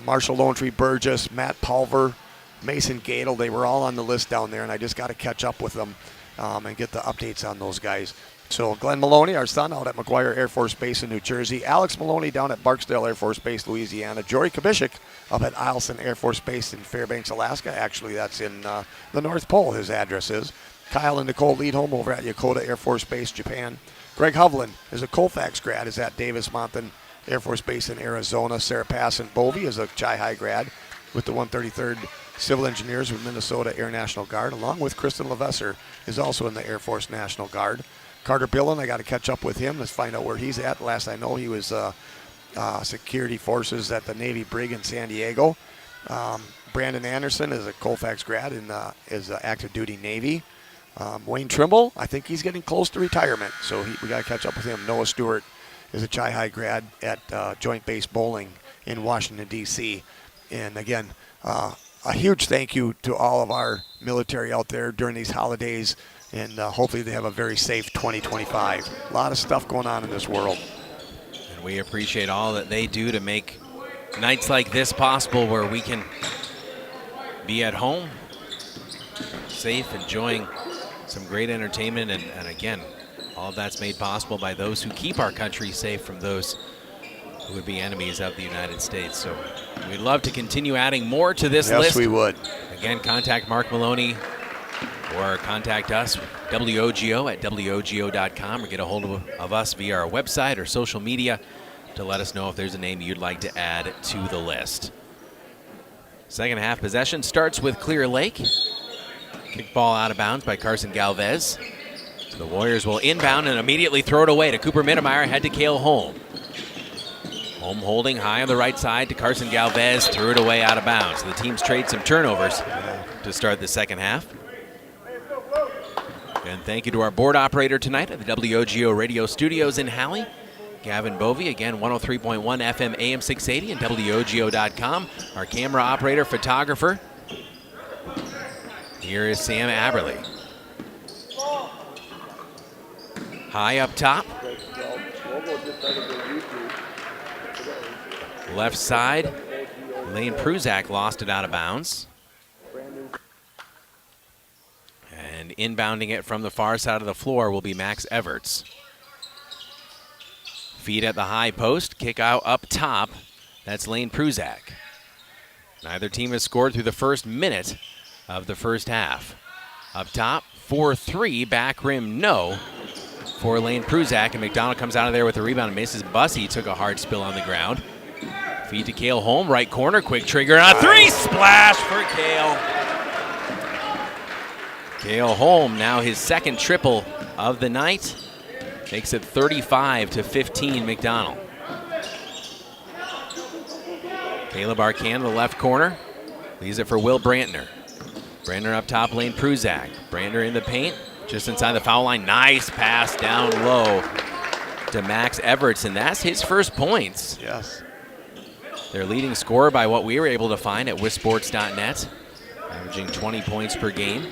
Marshall Lonetree Burgess, Matt Pulver, Mason Gadel. They were all on the list down there, and I just got to catch up with them and get the updates on those guys. So Glenn Maloney, our son, out at McGuire Air Force Base in New Jersey. Alex Maloney down at Barksdale Air Force Base, Louisiana. Jory Kabishik up at Eielson Air Force Base in Fairbanks, Alaska. Actually, that's in the North Pole, his address is. Kyle and Nicole Leadholm over at Yokota Air Force Base, Japan. Greg Hovland is a Colfax grad, is at Davis Mountain Air Force Base in Arizona. Sarah Passon-Bovey is a Chi-High grad with the 133rd Civil Engineers with Minnesota Air National Guard, along with Kristen LeVesser is also in the Air Force National Guard. Carter Billen, I got to catch up with him. Let's find out where he's at. Last I know, he was security forces at the Navy Brig in San Diego. Brandon Anderson is a Colfax grad and is active duty Navy. Wayne Trimble, I think he's getting close to retirement, so we got to catch up with him. Noah Stewart is a Chi-High grad at Joint Base Bowling in Washington, D.C. And again, a huge thank you to all of our military out there during these holidays. And hopefully they have a very safe 2025. A lot of stuff going on in this world. And we appreciate all that they do to make nights like this possible, where we can be at home, safe, enjoying some great entertainment. And again, all of that's made possible by those who keep our country safe from those who would be enemies of the United States. So we'd love to continue adding more to this list. Yes, we would. Again, contact Mark Maloney or contact us, WOGO at WOGO.com, or get a hold of us via our website or social media to let us know if there's a name you'd like to add to the list. Second half possession starts with Clear Lake. Kick ball out of bounds by Carson Galvez. So the Warriors will inbound and immediately throw it away to Cooper Mittermeier, head to Cale Holm. Holm holding high on the right side to Carson Galvez, threw it away out of bounds. So the teams trade some turnovers to start the second half. And thank you to our board operator tonight at the WOGO Radio Studios in Halley, Gavin Bovey. Again, 103.1 FM AM 680 and WOGO.com. Our camera operator, photographer. Here is Sam Aberley. High up top. Left side, Lane Pruzak lost it out of bounds. And inbounding it from the far side of the floor will be Max Everts. Feed at the high post, kick out up top. That's Lane Pruzak. Neither team has scored through the first minute of the first half. Up top, 4-3, back rim, no, for Lane Pruzak. And McDonell comes out of there with a rebound and misses. Bussey took a hard spill on the ground. Feed to Cale Holm, right corner, quick trigger, and a three, splash for Cale. Cale Holm, now his second triple of the night, makes it 35-15 McDonell. Caleb Arcan, the left corner, leaves it for Will Brantner. Brantner up top, Lane Pruzak. Brantner in the paint, just inside the foul line. Nice pass down low to Max Everts, and that's his first points. Yes. Their leading scorer by what we were able to find at wisports.net, averaging 20 points per game.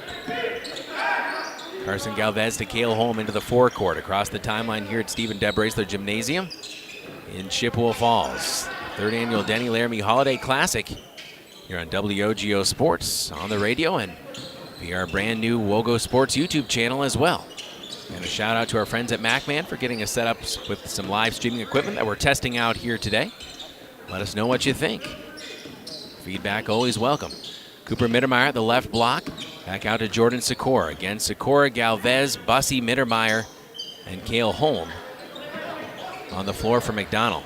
Carson Galvez to Cale Holm into the forecourt. Across the timeline here at Stephen Deb Raceler Gymnasium in Chippewa Falls. Third annual Denny Laramy Holiday Classic here on WOGO Sports on the radio and via our brand new WOGO Sports YouTube channel as well. And a shout out to our friends at MacMan for getting us set up with some live streaming equipment that we're testing out here today. Let us know what you think. Feedback always welcome. Cooper Mittermeier at the left block. Back out to Jordan Sikora. Again, Sikora, Galvez, Bussey, Mittermeier, and Cale Holm on the floor for McDonell.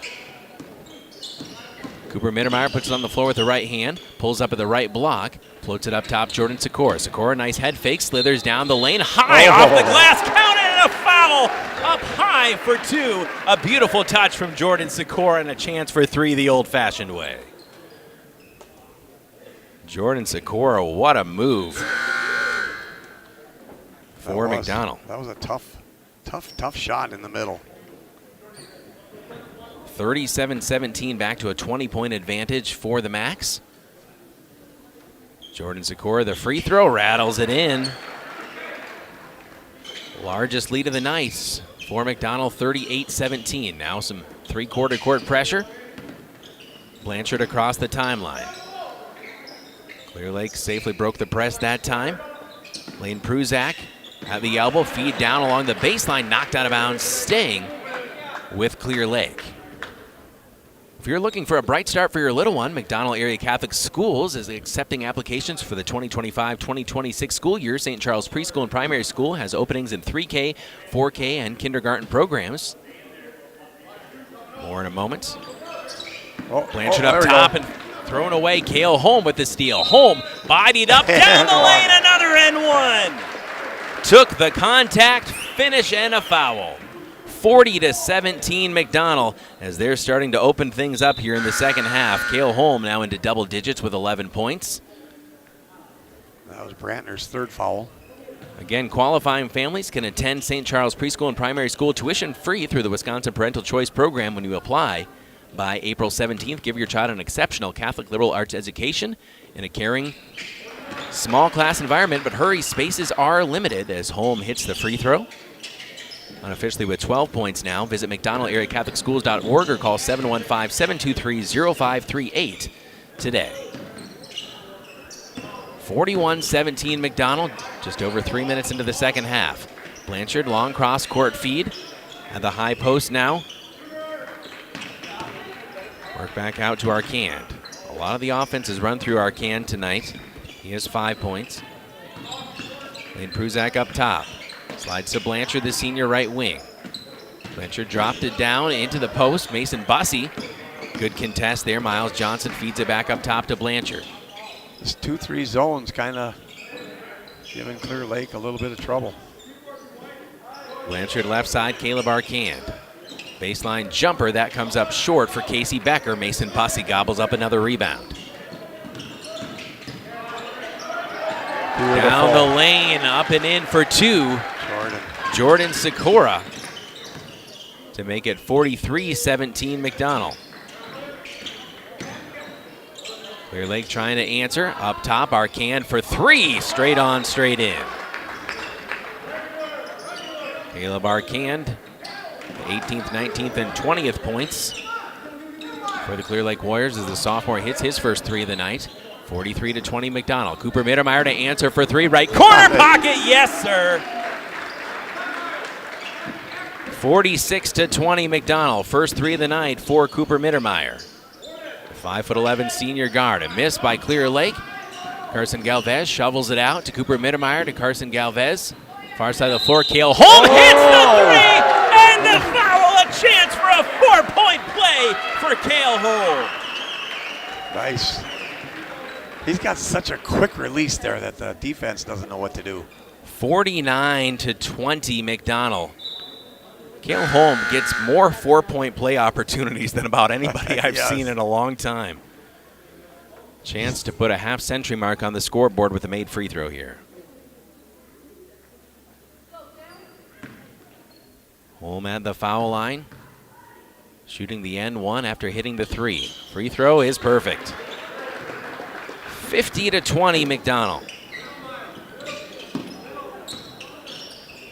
Cooper Mittermeier puts it on the floor with the right hand, pulls up at the right block, floats it up top, Jordan Sikora. Sikora, nice head fake, slithers down the lane, high off the glass, counted, and a foul up high for two. A beautiful touch from Jordan Sikora and a chance for three the old-fashioned way. Jordan Sikora, what a move for McDonell. That was a tough shot in the middle. 37-17, back to a 20-point advantage for the Macks. Jordan Sikora, the free throw, rattles it in. Largest lead of the night for McDonell, 38-17. Now some three-quarter court pressure. Blanchard across the timeline. Clear Lake safely broke the press that time. Lane Pruzak at the elbow, feed down along the baseline, knocked out of bounds, staying with Clear Lake. If you're looking for a bright start for your little one, McDonell Area Catholic Schools is accepting applications for the 2025-2026 school year. St. Charles Preschool and Primary School has openings in 3K, 4K, and kindergarten programs. More in a moment. Blanchard up top and thrown away. Cale Holm with the steal. Holm bodied up down the lane, another and one. Took the contact, finish, and a foul. 40-17 McDonell as they're starting to open things up here in the second half. Cale Holm now into double digits with 11 points. That was Brantner's third foul. Again, qualifying families can attend St. Charles Preschool and Primary School tuition free through the Wisconsin Parental Choice Program when you apply by April 17th. Give your child an exceptional Catholic liberal arts education in a caring, small class environment, but hurry, spaces are limited as Holm hits the free throw. Unofficially with 12 points now. Visit McDonell-AreaCatholicSchools.org or call 715-723-0538 today. 41-17 McDonell, just over 3 minutes into the second half. Blanchard, long cross court feed at the high post now. Work back out to Arcand. A lot of the offense has run through Arcand tonight. He has 5 points. Lane Pruzak up top. Slides to Blanchard, the senior right wing. Blanchard dropped it down into the post. Mason Bussey, good contest there. Miles Johnson feeds it back up top to Blanchard. This 2-3 zone's kind of giving Clear Lake a little bit of trouble. Blanchard left side, Caleb Arcand. Baseline jumper, that comes up short for Casey Becker. Mason Bussey gobbles up another rebound. Beautiful. Down the lane, up and in for two. Jordan Sikora to make it 43-17 McDonell. Clear Lake trying to answer. Up top, Arcand for three. Straight on, straight in. Caleb Arcand, 18th, 19th, and 20th points for the Clear Lake Warriors as the sophomore hits his first three of the night. 43-20 McDonell. Cooper Mittermeier to answer for three. Right corner pocket. Yes, sir. 46-20 McDonell. First three of the night for Cooper Mittermeier. The 5'11" senior guard. A miss by Clear Lake. Carson Galvez shovels it out to Cooper Mittermeier to Carson Galvez. Far side of the floor. Cale Holm hits the three. And the foul. A chance for a 4-point play for Cale Holm. Nice. He's got such a quick release there that the defense doesn't know what to do. 49-20 McDonell. Cale Holm gets more 4-point play opportunities than about anybody I've seen in a long time. Chance to put a half-century mark on the scoreboard with a made free throw here. Holm at the foul line. Shooting the N1 after hitting the three. Free throw is perfect. 50-20 McDonell.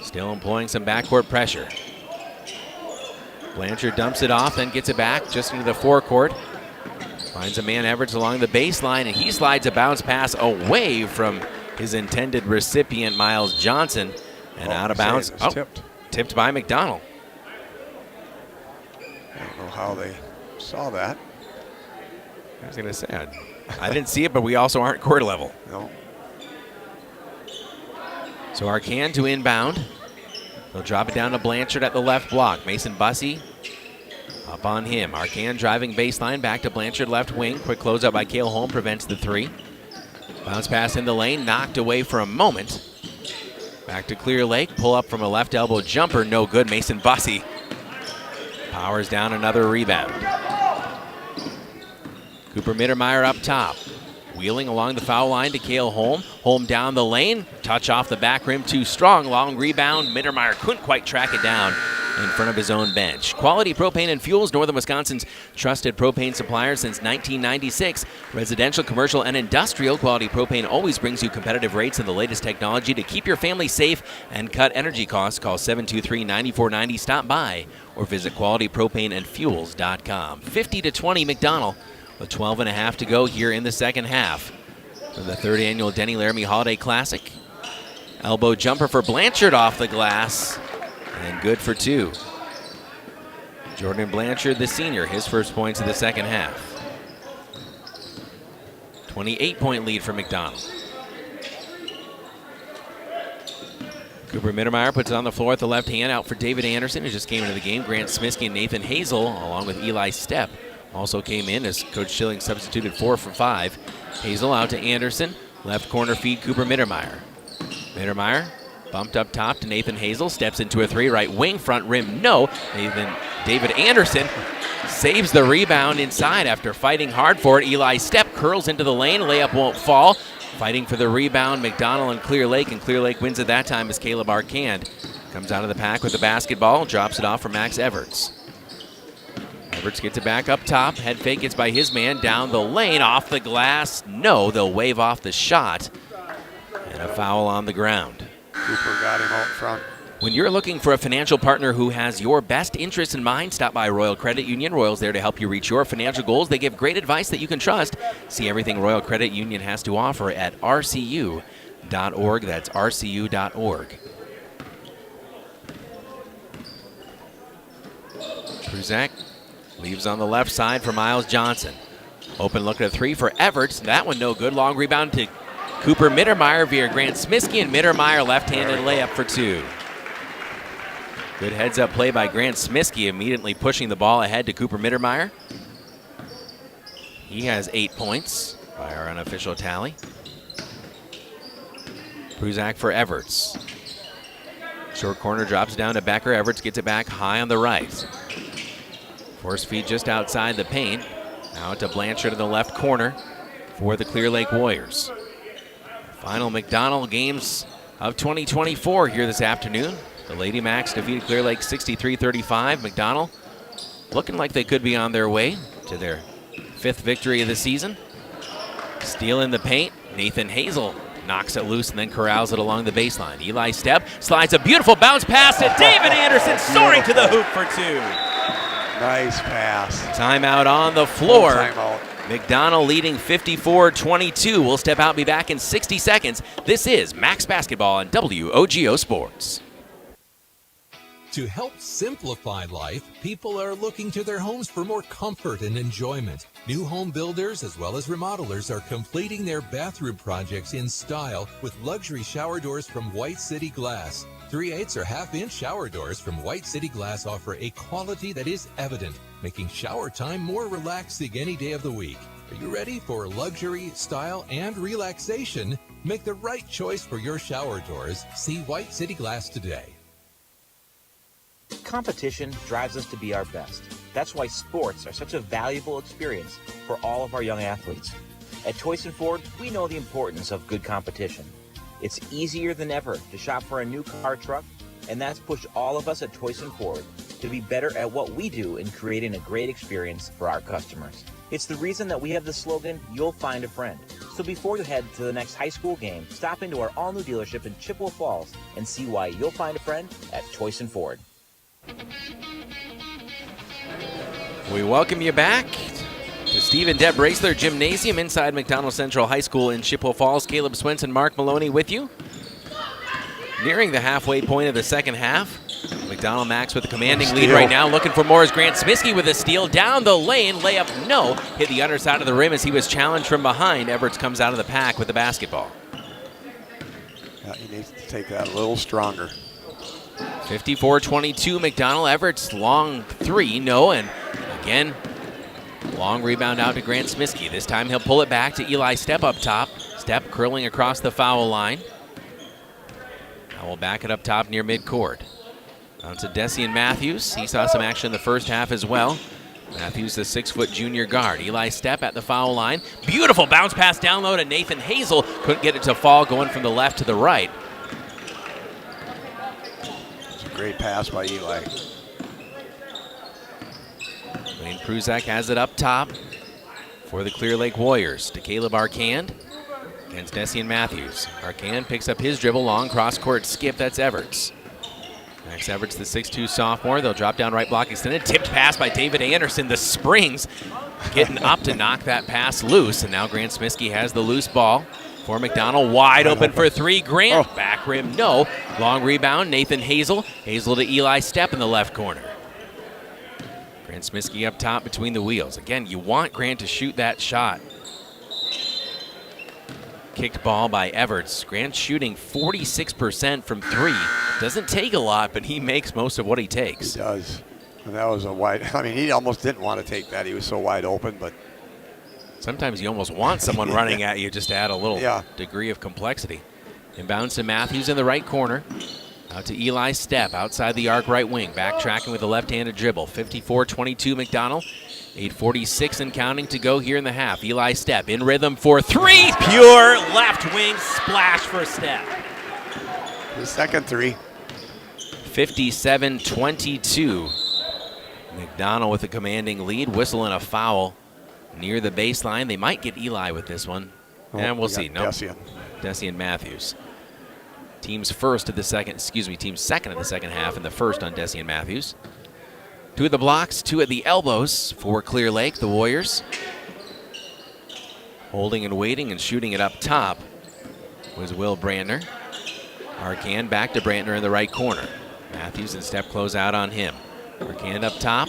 Still employing some backcourt pressure. Blanchard dumps it off, then gets it back just into the forecourt. Finds a man Everts along the baseline, and he slides a bounce pass away from his intended recipient, Miles Johnson, and out of bounds. Tipped by McDonell. I don't know how they saw that. I was going to say, I didn't see it, but we also aren't court level. No. So Arcan to inbound. They'll drop it down to Blanchard at the left block. Mason Bussey up on him. Arcan driving baseline, back to Blanchard left wing. Quick closeout by Cale Holm prevents the three. Bounce pass in the lane, knocked away for a moment. Back to Clear Lake, pull up from a left elbow jumper, no good. Mason Bussey powers down another rebound. Cooper Mittermeier up top. Wheeling along the foul line to Cale Holm. Holm down the lane. Touch off the back rim, too strong. Long rebound. Mittermeier couldn't quite track it down in front of his own bench. Quality Propane and Fuels, Northern Wisconsin's trusted propane supplier since 1996. Residential, commercial, and industrial Quality Propane always brings you competitive rates and the latest technology to keep your family safe and cut energy costs. Call 723-9490. Stop by or visit qualitypropaneandfuels.com. 50-20 McDonell. With 12 and a half to go here in the second half for the third annual Denny Laramy Holiday Classic. Elbow jumper for Blanchard off the glass, and good for two. Jordan Blanchard, the senior, his first points of the second half. 28-point lead for McDonell. Cooper Mittermeier puts it on the floor at the left hand, out for David Anderson, who just came into the game. Grant Smisky and Nathan Hazel, along with Eli Stepp, also came in as Coach Schilling substituted 4 for 5. Hazel out to Anderson. Left corner feed Cooper Mittermeier. Mittermeier bumped up top to Nathan Hazel. Steps into a three. Right wing, front rim, no. David Anderson saves the rebound inside after fighting hard for it. Eli Stepp curls into the lane. Layup won't fall. Fighting for the rebound, McDonell and Clear Lake wins it that time as Caleb Arcand comes out of the pack with the basketball. Drops it off for Max Everts. Everts gets it back up top. Head fake gets by his man down the lane. Off the glass. No, they'll wave off the shot. And a foul on the ground. Cooper got him out front. When you're looking for a financial partner who has your best interest in mind, stop by Royal Credit Union. Royal's there to help you reach your financial goals. They give great advice that you can trust. See everything Royal Credit Union has to offer at rcu.org. That's rcu.org. Kruzak leaves on the left side for Miles Johnson. Open look at a three for Everts. That one no good. Long rebound to Cooper Mittermeier via Grant Smisky, and Mittermeier left-handed layup for two. Good heads-up play by Grant Smisky, immediately pushing the ball ahead to Cooper Mittermeier. He has 8 points by our unofficial tally. Kruzak for Everts. Short corner drops down to Becker. Everts gets it back high on the right. Force feed just outside the paint. Now to Blanchard in the left corner for the Clear Lake Warriors. Final McDonell games of 2024 here this afternoon. The Lady Macks defeated Clear Lake 63-35. McDonell looking like they could be on their way to their 5th victory of the season. Steal in the paint. Nathan Hazel knocks it loose and then corrals it along the baseline. Eli Stepp slides a beautiful bounce pass to David Anderson, soaring to the hoop for two. Nice pass. Timeout on the floor. Timeout. McDonell leading 54-22. We'll step out and be back in 60 seconds. This is Macks Basketball on WOGO Sports. To help simplify life, people are looking to their homes for more comfort and enjoyment. New home builders as well as remodelers are completing their bathroom projects in style with luxury shower doors from White City Glass. 3/8 or half-inch shower doors from White City Glass offer a quality that is evident, making shower time more relaxing any day of the week. Are you ready for luxury, style, and relaxation? Make the right choice for your shower doors. See White City Glass today. Competition drives us to be our best. That's why sports are such a valuable experience for all of our young athletes. At Toys & Ford, we know the importance of good competition. It's easier than ever to shop for a new car or truck, and that's pushed all of us at Toys & Ford to be better at what we do in creating a great experience for our customers. It's the reason that we have the slogan, "You'll find a friend." So before you head to the next high school game, stop into our all-new dealership in Chippewa Falls and see why you'll find a friend at Toys & Ford. We welcome you back to Steve and Deb Raisler Gymnasium inside McDonell Central High School in Chippewa Falls. Caleb Swenson, Mark Maloney with you. Nearing the halfway point of the second half. McDonell Macks with a commanding lead right now. Looking for more is Grant Smisky with a steal. Down the lane, layup no. Hit the underside of the rim as he was challenged from behind. Everts comes out of the pack with the basketball. Yeah, he needs to take that a little stronger. 54-22 McDonell. Everts long three, no, and again, long rebound out to Grant Smisky. This time he'll pull it back to Eli Stepp up top. Stepp curling across the foul line. Now we'll back it up top near midcourt. Down to Dessian Matthews. He saw some action in the first half as well. Matthews, the 6-foot junior guard. Eli Stepp at the foul line. Beautiful bounce pass down low to Nathan Hazel. Couldn't get it to fall, going from the left to the right. It's a great pass by Eli. Wayne Pruzak has it up top for the Clear Lake Warriors to Caleb Arcand against Dessian Matthews. Arcand picks up his dribble, long cross-court skip. That's Everts. Max Everts, the 6'2 sophomore. They'll drop down right block extended. Tipped pass by David Anderson. The Springs getting up to knock that pass loose. And now Grant Smisky has the loose ball for McDonell. Wide open for three. Grant, back rim, no. Long rebound, Nathan Hazel. Hazel to Eli Stepp in the left corner. Grant Smisky up top between the wheels. Again, you want Grant to shoot that shot. Kicked ball by Everts. Grant shooting 46% from three. Doesn't take a lot, but he makes most of what he takes. He does. And that was a wide, I mean, he almost didn't want to take that. He was so wide open, but. Sometimes you almost want someone running at you just to add a little degree of complexity. Inbounds to Matthews in the right corner. Out to Eli Stepp, outside the arc right wing. Backtracking with a left-handed dribble. 54-22 McDonell. 8:46 and counting to go here in the half. Eli Stepp in rhythm for three. Pure left wing splash for Stepp. The second three. 57-22. McDonell with a commanding lead. Whistle and a foul near the baseline. They might get Eli with this one. And we'll see. No. Dessian Matthews. Team's second of the second half, and the first on Dessian Matthews. Two at the blocks, two at the elbows for Clear Lake, the Warriors. Holding and waiting and shooting it up top was Will Brandner. Arcand back to Brandner in the right corner. Matthews and Stepp close out on him. Arcand up top.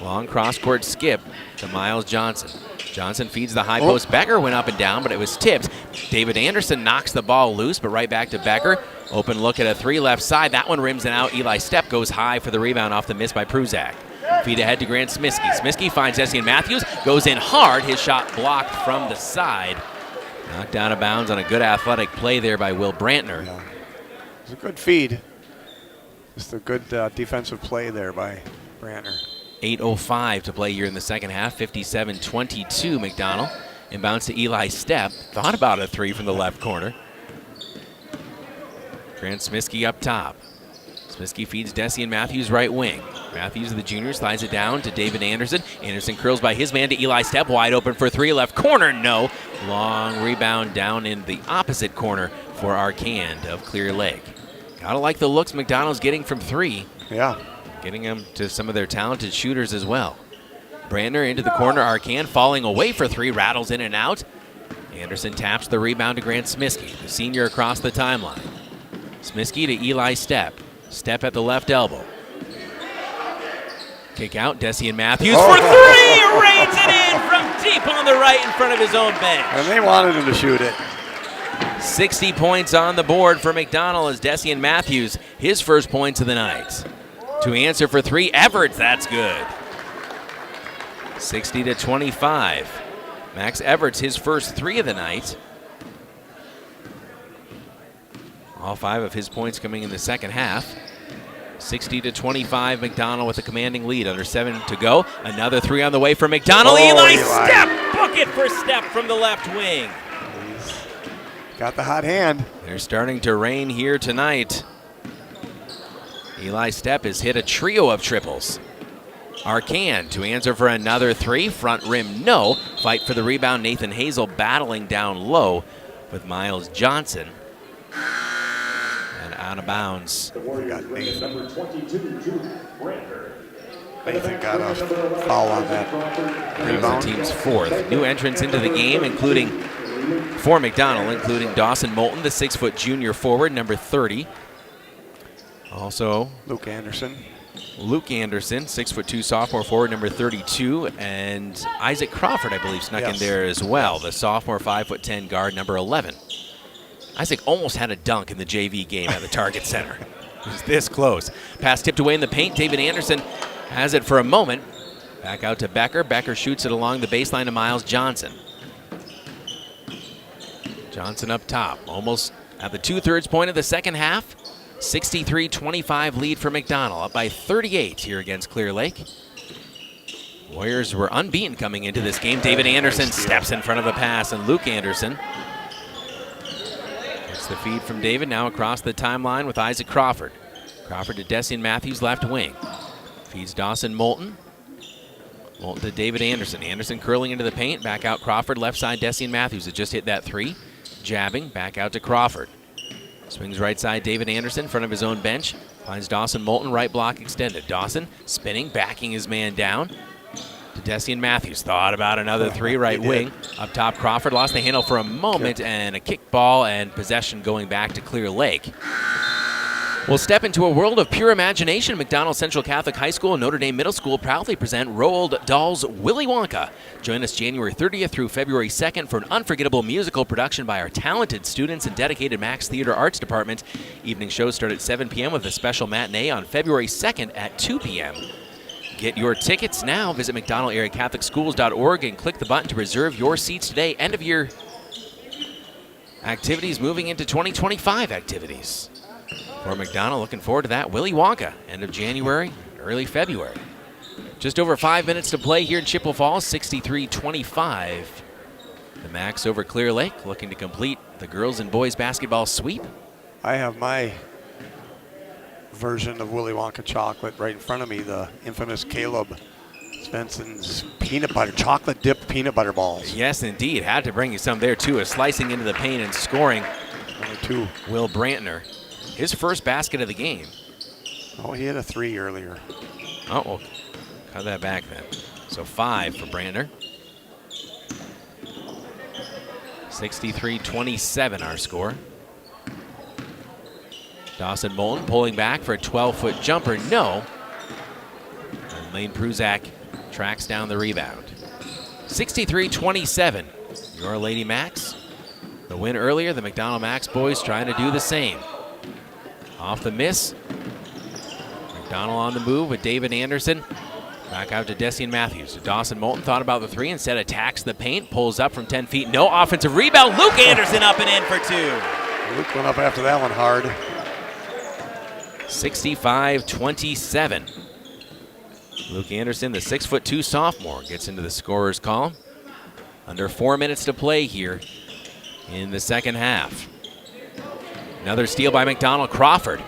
Long cross-court skip to Miles Johnson. Johnson feeds the high post. Becker went up and down, but it was tipped. David Anderson knocks the ball loose, but right back to Becker. Open look at a three left side. That one rims and out. Eli Stepp goes high for the rebound off the miss by Pruzak. Feed ahead to Grant Smisky. Smisky finds Dessian Matthews. Goes in hard. His shot blocked from the side. Knocked out of bounds on a good athletic play there by Will Brandner. Yeah. It was a good feed. Just a good defensive play there by Brandner. 8:05 to play here in the second half. 57-22 McDonell. Inbounds to Eli Stepp. Thought about a three from the left corner. Grant Smisky up top. Smisky feeds Dessian Matthews right wing. Matthews, the junior, slides it down to David Anderson. Anderson curls by his man to Eli Stepp. Wide open for three. Left corner, no. Long rebound down in the opposite corner for Arcand of Clear Lake. Gotta like the looks McDonell's getting from three. Yeah. getting them to some of their talented shooters as well. Brandner into the corner. Arcan falling away for three, rattles in and out. Anderson taps the rebound to Grant Smiskey, the senior across the timeline. Smiskey to Eli Stepp. Stepp at the left elbow. Kick out, Desi and Matthews for three! Rains it in from deep on the right in front of his own bench. And they wanted him to shoot it. 60 points on the board for McDonell as Desi and Matthews, his first points of the night. To answer for three, Everts, that's good. 60-25. Max Everts, his first three of the night. All 5 of his points coming in the second half. 60-25, McDonell with a commanding lead, under 7 to go. Another three on the way for McDonell. Eli Stepp, bucket for Stepp from the left wing. He's got the hot hand. They're starting to rain here tonight. Eli Stepp has hit a trio of triples. Arcan to answer for another three. Front rim, no. Fight for the rebound. Nathan Hazel battling down low with Miles Johnson. And out of bounds. We got Nathan. Nathan got a foul on that rebound. The team's fourth. New entrants into the game, including for McDonell, including Dawson Moulton, the 6-foot junior forward, number 30. Also, Luke Anderson, 6'2" sophomore forward, number 32, and Isaac Crawford, I believe, snuck in there as well, the sophomore 5'10" guard, number 11. Isaac almost had a dunk in the JV game at the Target Center. It was this close. Pass tipped away in the paint. David Anderson has it for a moment. Back out to Becker. Becker shoots it along the baseline to Miles Johnson. Johnson up top, almost at the 2/3 point of the second half. 63-25 lead for McDonell, up by 38 here against Clear Lake. Warriors were unbeaten coming into this game. David Anderson steps in front of the pass, and Luke Anderson gets the feed from David, now across the timeline with Isaac Crawford. Crawford to Desian Matthews, left wing. Feeds Dawson Moulton. Moulton to David Anderson. Anderson curling into the paint, back out Crawford, left side Desian Matthews that just hit that three. Jabbing, back out to Crawford. Swings right side, David Anderson, in front of his own bench. Finds Dawson Moulton, right block extended. Dawson spinning, backing his man down. To Desian Matthews, thought about another three, right wing. Up top, Crawford lost the handle for a moment, and a kick ball and possession going back to Clear Lake. We'll step into a world of pure imagination. McDonell Central Catholic High School and Notre Dame Middle School proudly present Roald Dahl's Willy Wonka. Join us January 30th through February 2nd for an unforgettable musical production by our talented students and dedicated Macks Theater Arts Department. Evening shows start at 7 p.m. with a special matinee on February 2nd at 2 p.m. Get your tickets now. Visit McDonell-area-Catholic-Schools.org and click the button to reserve your seats today. End of year activities moving into 2025 activities. For McDonell, looking forward to that. Willy Wonka, end of January, early February. Just over 5 minutes to play here in Chippewa Falls, 63-25. The Macks over Clear Lake, looking to complete the girls and boys basketball sweep. I have my version of Willy Wonka chocolate right in front of me, the infamous Caleb Svensson's peanut butter, chocolate dipped peanut butter balls. Yes, indeed. Had to bring you some there, too. Slicing into the paint and scoring. Only two. Will Brantner. His first basket of the game. Oh, he had a three earlier. Oh, well, cut that back then. So 5 for Brandner. 63-27 our score. Dawson Moulton pulling back for a 12-foot jumper. No. And Lane Pruzak tracks down the rebound. 63-27. Your Lady Macks. The win earlier, the McDonell Macks boys trying to do the same. Off the miss. McDonell on the move with David Anderson. Back out to Desian Matthews. Dawson Moulton thought about the three, instead attacks the paint, pulls up from 10 feet. No offensive rebound. Luke Anderson up and in for two. Luke went up after that one hard. 65-27. Luke Anderson, the 6'2" sophomore, gets into the scorer's column. Under 4 minutes to play here in the second half. Another steal by McDonell. Crawford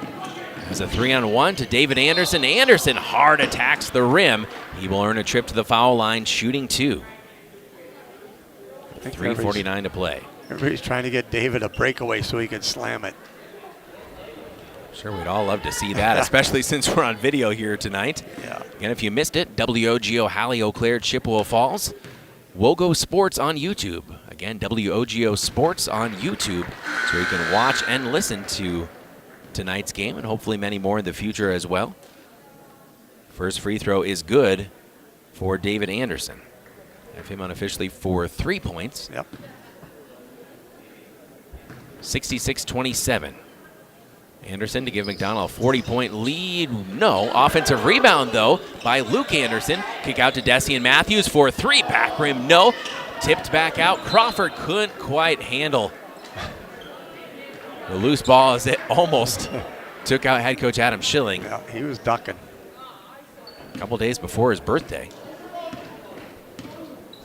has a 3-on-1 to David Anderson. Anderson hard attacks the rim. He will earn a trip to the foul line, shooting 2. 3:49 to play. Everybody's trying to get David a breakaway so he can slam it. Sure, we'd all love to see that, especially since we're on video here tonight. Yeah. Again, if you missed it, WOGO, Halley, Eau Claire, Chippewa Falls. WOGO Sports on YouTube. Again, WOGO Sports on YouTube. So you can watch and listen to tonight's game and hopefully many more in the future as well. First free throw is good for David Anderson. Have him unofficially for 3 points. Yep. 66-27. Anderson to give McDonell a 40-point lead. No. Offensive rebound, though, by Luke Anderson. Kick out to Dessian Matthews for 3. Back rim, no. Tipped back out. Crawford couldn't quite handle the loose ball as it almost took out head coach Adam Schilling. Yeah, he was ducking. A couple days before his birthday.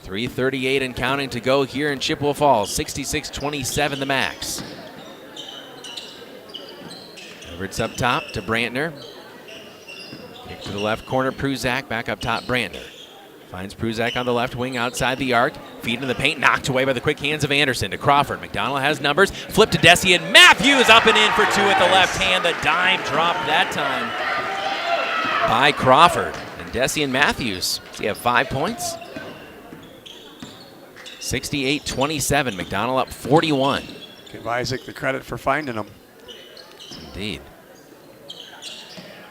3:38 and counting to go here in Chippewa Falls. 66-27 the Macks. Everett's up top to Brantner. Kick to the left corner, Pruzak back up top, Brantner. Finds Pruzak on the left wing outside the arc. Feed into the paint, knocked away by the quick hands of Anderson to Crawford. McDonell has numbers. Flip to Dessian Matthews, up and in for 2 at the left hand. The dime dropped that time by Crawford. And Dessian Matthews, does he have 5 points? 68-27, McDonell up 41. Give Isaac the credit for finding him. Indeed.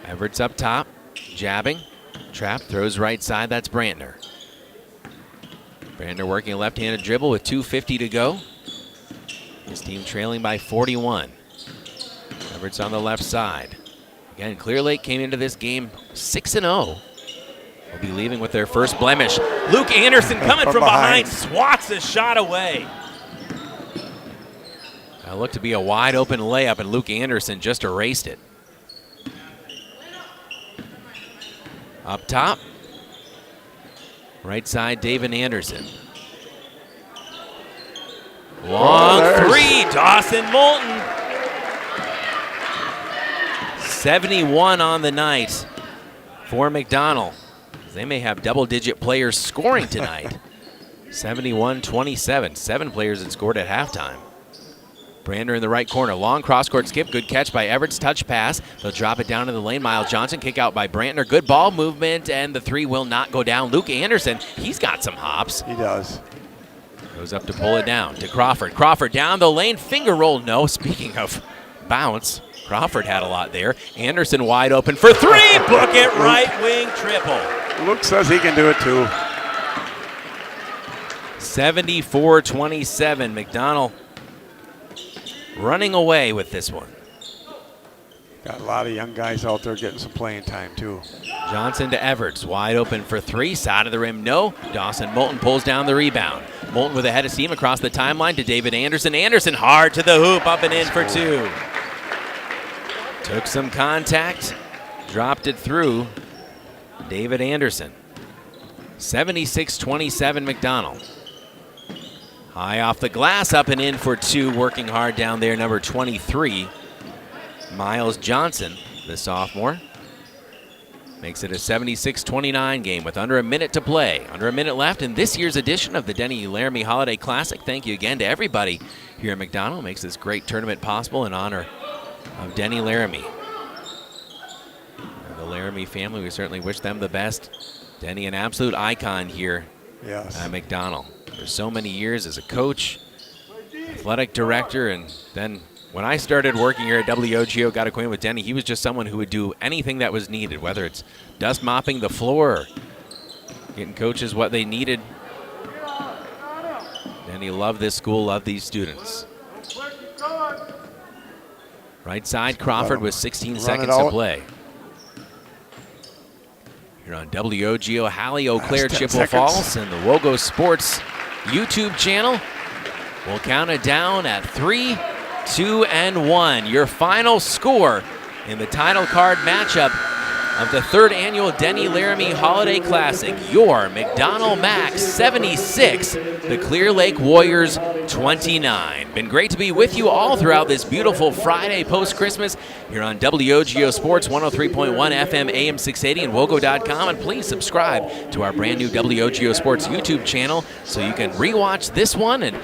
Everett's up top, jabbing. Trap throws right side, that's Brantner. Brantner working a left-handed dribble with 2:50 to go. His team trailing by 41. Everett's on the left side. Again, Clear Lake came into this game 6-0. Will be leaving with their first blemish. Luke Anderson coming from behind, swats the shot away. That looked to be a wide open layup, and Luke Anderson just erased it. Up top, right side, David Anderson. Long three, Dawson Moulton. 71 on the night for McDonell. They may have double-digit players scoring tonight. 71-27. 7 players had scored at halftime. Brantner in the right corner. Long cross-court skip. Good catch by Everett's touch pass. They'll drop it down to the lane. Miles Johnson kick out by Brantner. Good ball movement, and the 3 will not go down. Luke Anderson, he's got some hops. He does. Goes up to pull it down to Crawford. Crawford down the lane. Finger roll, no. Speaking of bounce, Crawford had a lot there. Anderson wide open for 3. Book it, right wing triple. Luke says he can do it too. 74-27. McDonell running away with this one. Got a lot of young guys out there getting some playing time too. Johnson to Everts, wide open for 3, side of the rim, no. Dawson Moulton pulls down the rebound. Moulton with a head of steam across the timeline to David Anderson. Anderson hard to the hoop, up and in for 2. Took some contact, dropped it through. David Anderson. 76-27 McDonell. High off the glass, up and in for 2, working hard down there, number 23. Miles Johnson, the sophomore, makes it a 76-29 game with under a minute to play. Under a minute left in this year's edition of the Denny Laramy Holiday Classic. Thank you again to everybody here at McDonell. Makes this great tournament possible in honor of Denny Laramy. And the Laramy family, we certainly wish them the best. Denny, an absolute icon here at McDonell. For so many years as a coach, athletic director, and then when I started working here at WOGO, got acquainted with Denny, he was just someone who would do anything that was needed, whether it's dust mopping the floor or getting coaches what they needed. Denny loved this school, loved these students. Right side, Crawford with 16 seconds to play. Here on WOGO, Halley, Eau Claire, Chippewa Falls, and the WOGO Sports YouTube channel. We'll count it down at 3, 2, and 1. Your final score in the title card matchup of the 3rd annual Denny Laramy Holiday Classic. Your McDonell Macks 76, the Clear Lake Warriors 29. Been great to be with you all throughout this beautiful Friday post-Christmas here on WOGO Sports 103.1 FM AM 680 and WOGO.com. And please subscribe to our brand new WOGO Sports YouTube channel so you can rewatch this one and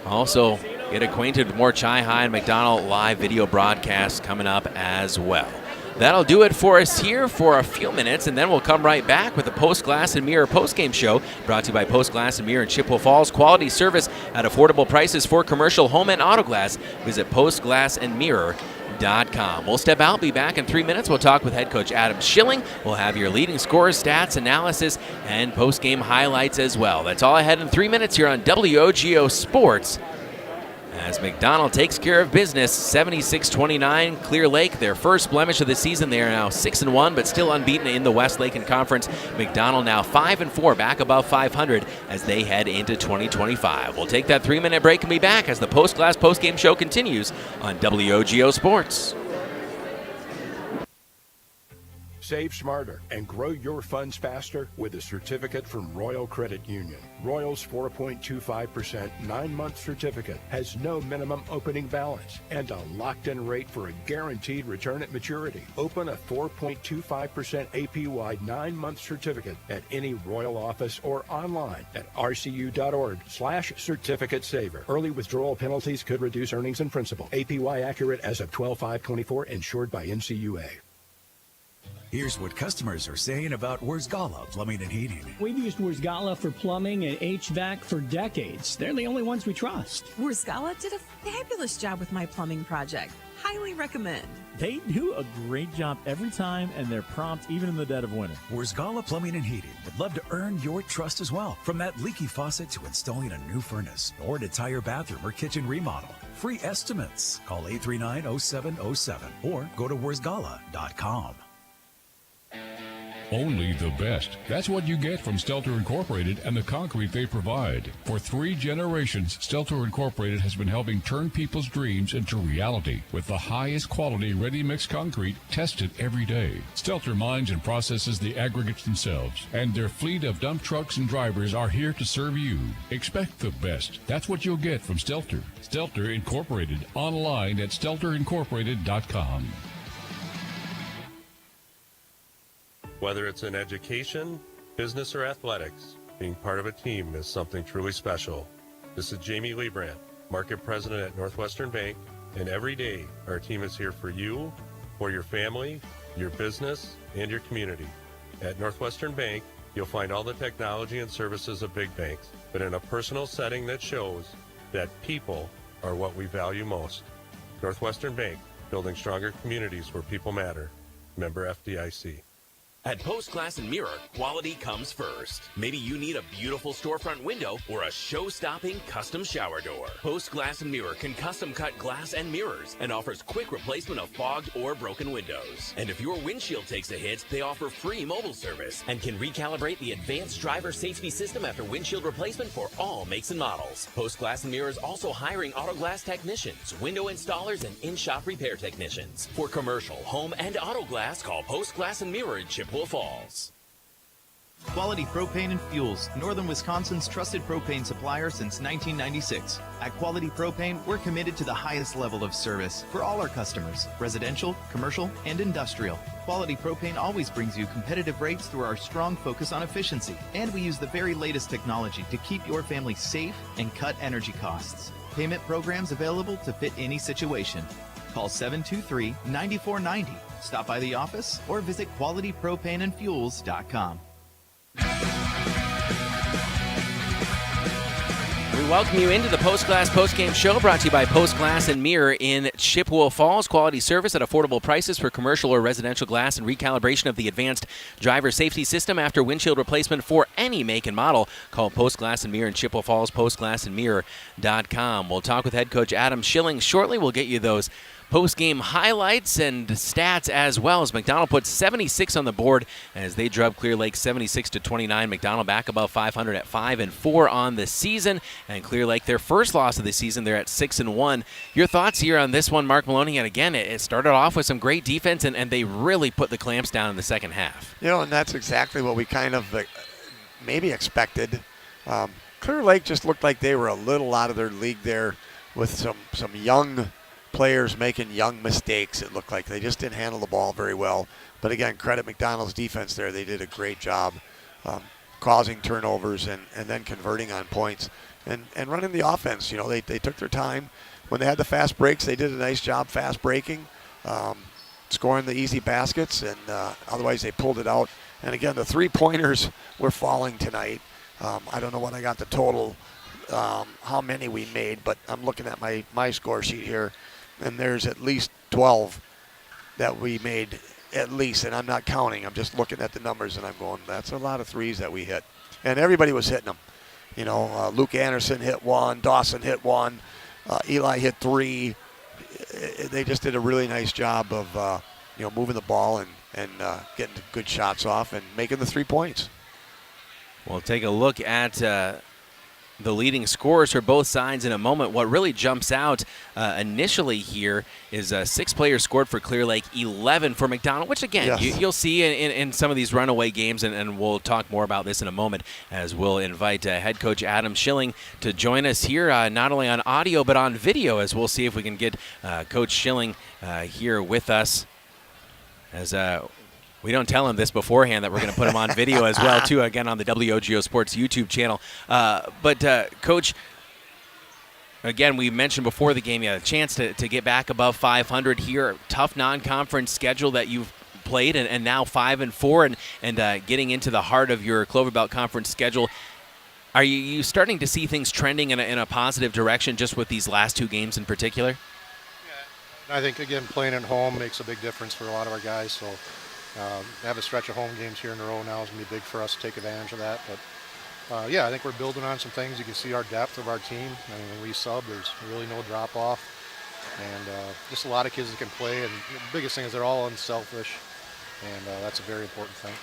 also Get acquainted with more Chi-Hi and McDonell live video broadcasts coming up as well. That'll do it for us here for a few minutes, and then we'll come right back with the Post Glass and Mirror postgame show, brought to you by Post Glass and Mirror in Chippewa Falls. Quality service at affordable prices for commercial, home, and auto glass. Visit postglassandmirror.com. We'll step out, be back in 3 minutes. We'll talk with head coach Adam Schilling. We'll have your leading scores, stats, analysis, and postgame highlights as well. That's all ahead in 3 minutes here on WOGO Sports. As McDonell takes care of business, 76-29, Clear Lake, their first blemish of the season. They are now 6-1, but still unbeaten in the West Laken Conference. McDonell now 5-4, back above 500 as they head into 2025. We'll take that 3-minute break and be back as the Post Glass postgame show continues on WOGO Sports. Save smarter and grow your funds faster with a certificate from Royal Credit Union. Royal's 4.25% 9-month certificate has no minimum opening balance and a locked-in rate for a guaranteed return at maturity. Open a 4.25% APY 9-month certificate at any Royal office or online at rcu.org/certificate saver. Early withdrawal penalties could reduce earnings and principal. APY accurate as of 12/5/24, insured by NCUA. Here's what customers are saying about Wurzgala Plumbing and Heating. We've used Wurzgala for plumbing and HVAC for decades. They're the only ones we trust. Wurzgala did a fabulous job with my plumbing project. Highly recommend. They do a great job every time, and they're prompt even in the dead of winter. Wurzgala Plumbing and Heating would love to earn your trust as well. From that leaky faucet to installing a new furnace or an entire bathroom or kitchen remodel. Free estimates. Call 839-0707 or go to wurzgala.com. Only the best. That's what you get from Stelter Incorporated and the concrete they provide. For 3 generations, Stelter Incorporated has been helping turn people's dreams into reality with the highest quality ready-mix concrete tested every day. Stelter mines and processes the aggregates themselves, and their fleet of dump trucks and drivers are here to serve you. Expect the best. That's what you'll get from Stelter. Stelter Incorporated, online at stelterincorporated.com. Whether it's in education, business, or athletics, being part of a team is something truly special. This is Jamie Leibrandt, Market President at Northwestern Bank, and every day our team is here for you, for your family, your business, and your community. At Northwestern Bank, you'll find all the technology and services of big banks, but in a personal setting that shows that people are what we value most. Northwestern Bank, building stronger communities where people matter. Member FDIC. At Post Glass and Mirror, quality comes first. Maybe you need a beautiful storefront window or a show-stopping custom shower door. Post Glass and Mirror can custom cut glass and mirrors and offers quick replacement of fogged or broken windows. And if your windshield takes a hit, they offer free mobile service and can recalibrate the advanced driver safety system after windshield replacement for all makes and models. Post Glass and Mirror is also hiring auto glass technicians, window installers, and in-shop repair technicians. For commercial, home, and auto glass, call Post Glass and Mirror in Chippewa Falls. Quality Propane and Fuels, Northern Wisconsin's trusted propane supplier since 1996. At Quality Propane, we're committed to the highest level of service for all our customers, residential, commercial, and industrial. Quality Propane always brings you competitive rates through our strong focus on efficiency, and we use the very latest technology to keep your family safe and cut energy costs. Payment programs available to fit any situation. Call 723-9490. Stop by the office or visit qualitypropaneandfuels.com. We welcome you into the Post Glass postgame show, brought to you by Post Glass and Mirror in Chippewa Falls. Quality service at affordable prices for commercial or residential glass and recalibration of the advanced driver safety system after windshield replacement for any make and model. Call Post Glass and Mirror in Chippewa Falls, postglassandmirror.com. We'll talk with head coach Adam Schilling shortly. We'll get you those post-game highlights and stats as well, as McDonell puts 76 on the board as they drove Clear Lake 76-29. McDonell back above 500 at 5-4 on the season, and Clear Lake their first loss of the season. They're at 6-1. Your thoughts here on this one, Mark Maloney? And again, it started off with some great defense, and they really put the clamps down in the second half. You know, and that's exactly what we kind of maybe expected. Clear Lake just looked like they were a little out of their league there with some young players making young mistakes. It looked like they just didn't handle the ball very well. But again, credit McDonell's defense there. They did a great job causing turnovers and then converting on points. and running the offense. You know, they took their time. When they had the fast breaks, they did a nice job fast breaking, scoring the easy baskets, and otherwise they pulled it out. And again, the three-pointers were falling tonight. I don't know what I got the total, how many we made, but I'm looking at my score sheet here, and there's at least 12 that we made at least, and I'm not counting. I'm just looking at the numbers, and I'm going, that's a lot of threes that we hit. And everybody was hitting them. You know, Luke Anderson hit one, Dawson hit one, Eli hit three. They just did a really nice job of, moving the ball and getting good shots off and making the 3 points. We'll take a look at the leading scorers for both sides in a moment. What really jumps out initially here is 6 players scored for Clear Lake, 11 for McDonell, which, again, yes. you'll see in some of these runaway games, and we'll talk more about this in a moment as we'll invite head coach Adam Schilling to join us here, not only on audio but on video, as we'll see if we can get Coach Schilling here with us. As we don't tell him this beforehand that we're going to put him on video as well, too, again, on the WOGO Sports YouTube channel. But, Coach, again, we mentioned before the game you had a chance to get back above 500 here. Tough non-conference schedule that you've played, and now 5-4 and getting into the heart of your Clover Belt Conference schedule. Are you starting to see things trending in a positive direction just with these last 2 games in particular? I think, again, playing at home makes a big difference for a lot of our guys. So have a stretch of home games here in a row now is going to be big for us to take advantage of that. But, I think we're building on some things. You can see our depth of our team. I mean, when we sub, there's really no drop-off. And just a lot of kids that can play. And the biggest thing is they're all unselfish. And that's a very important thing.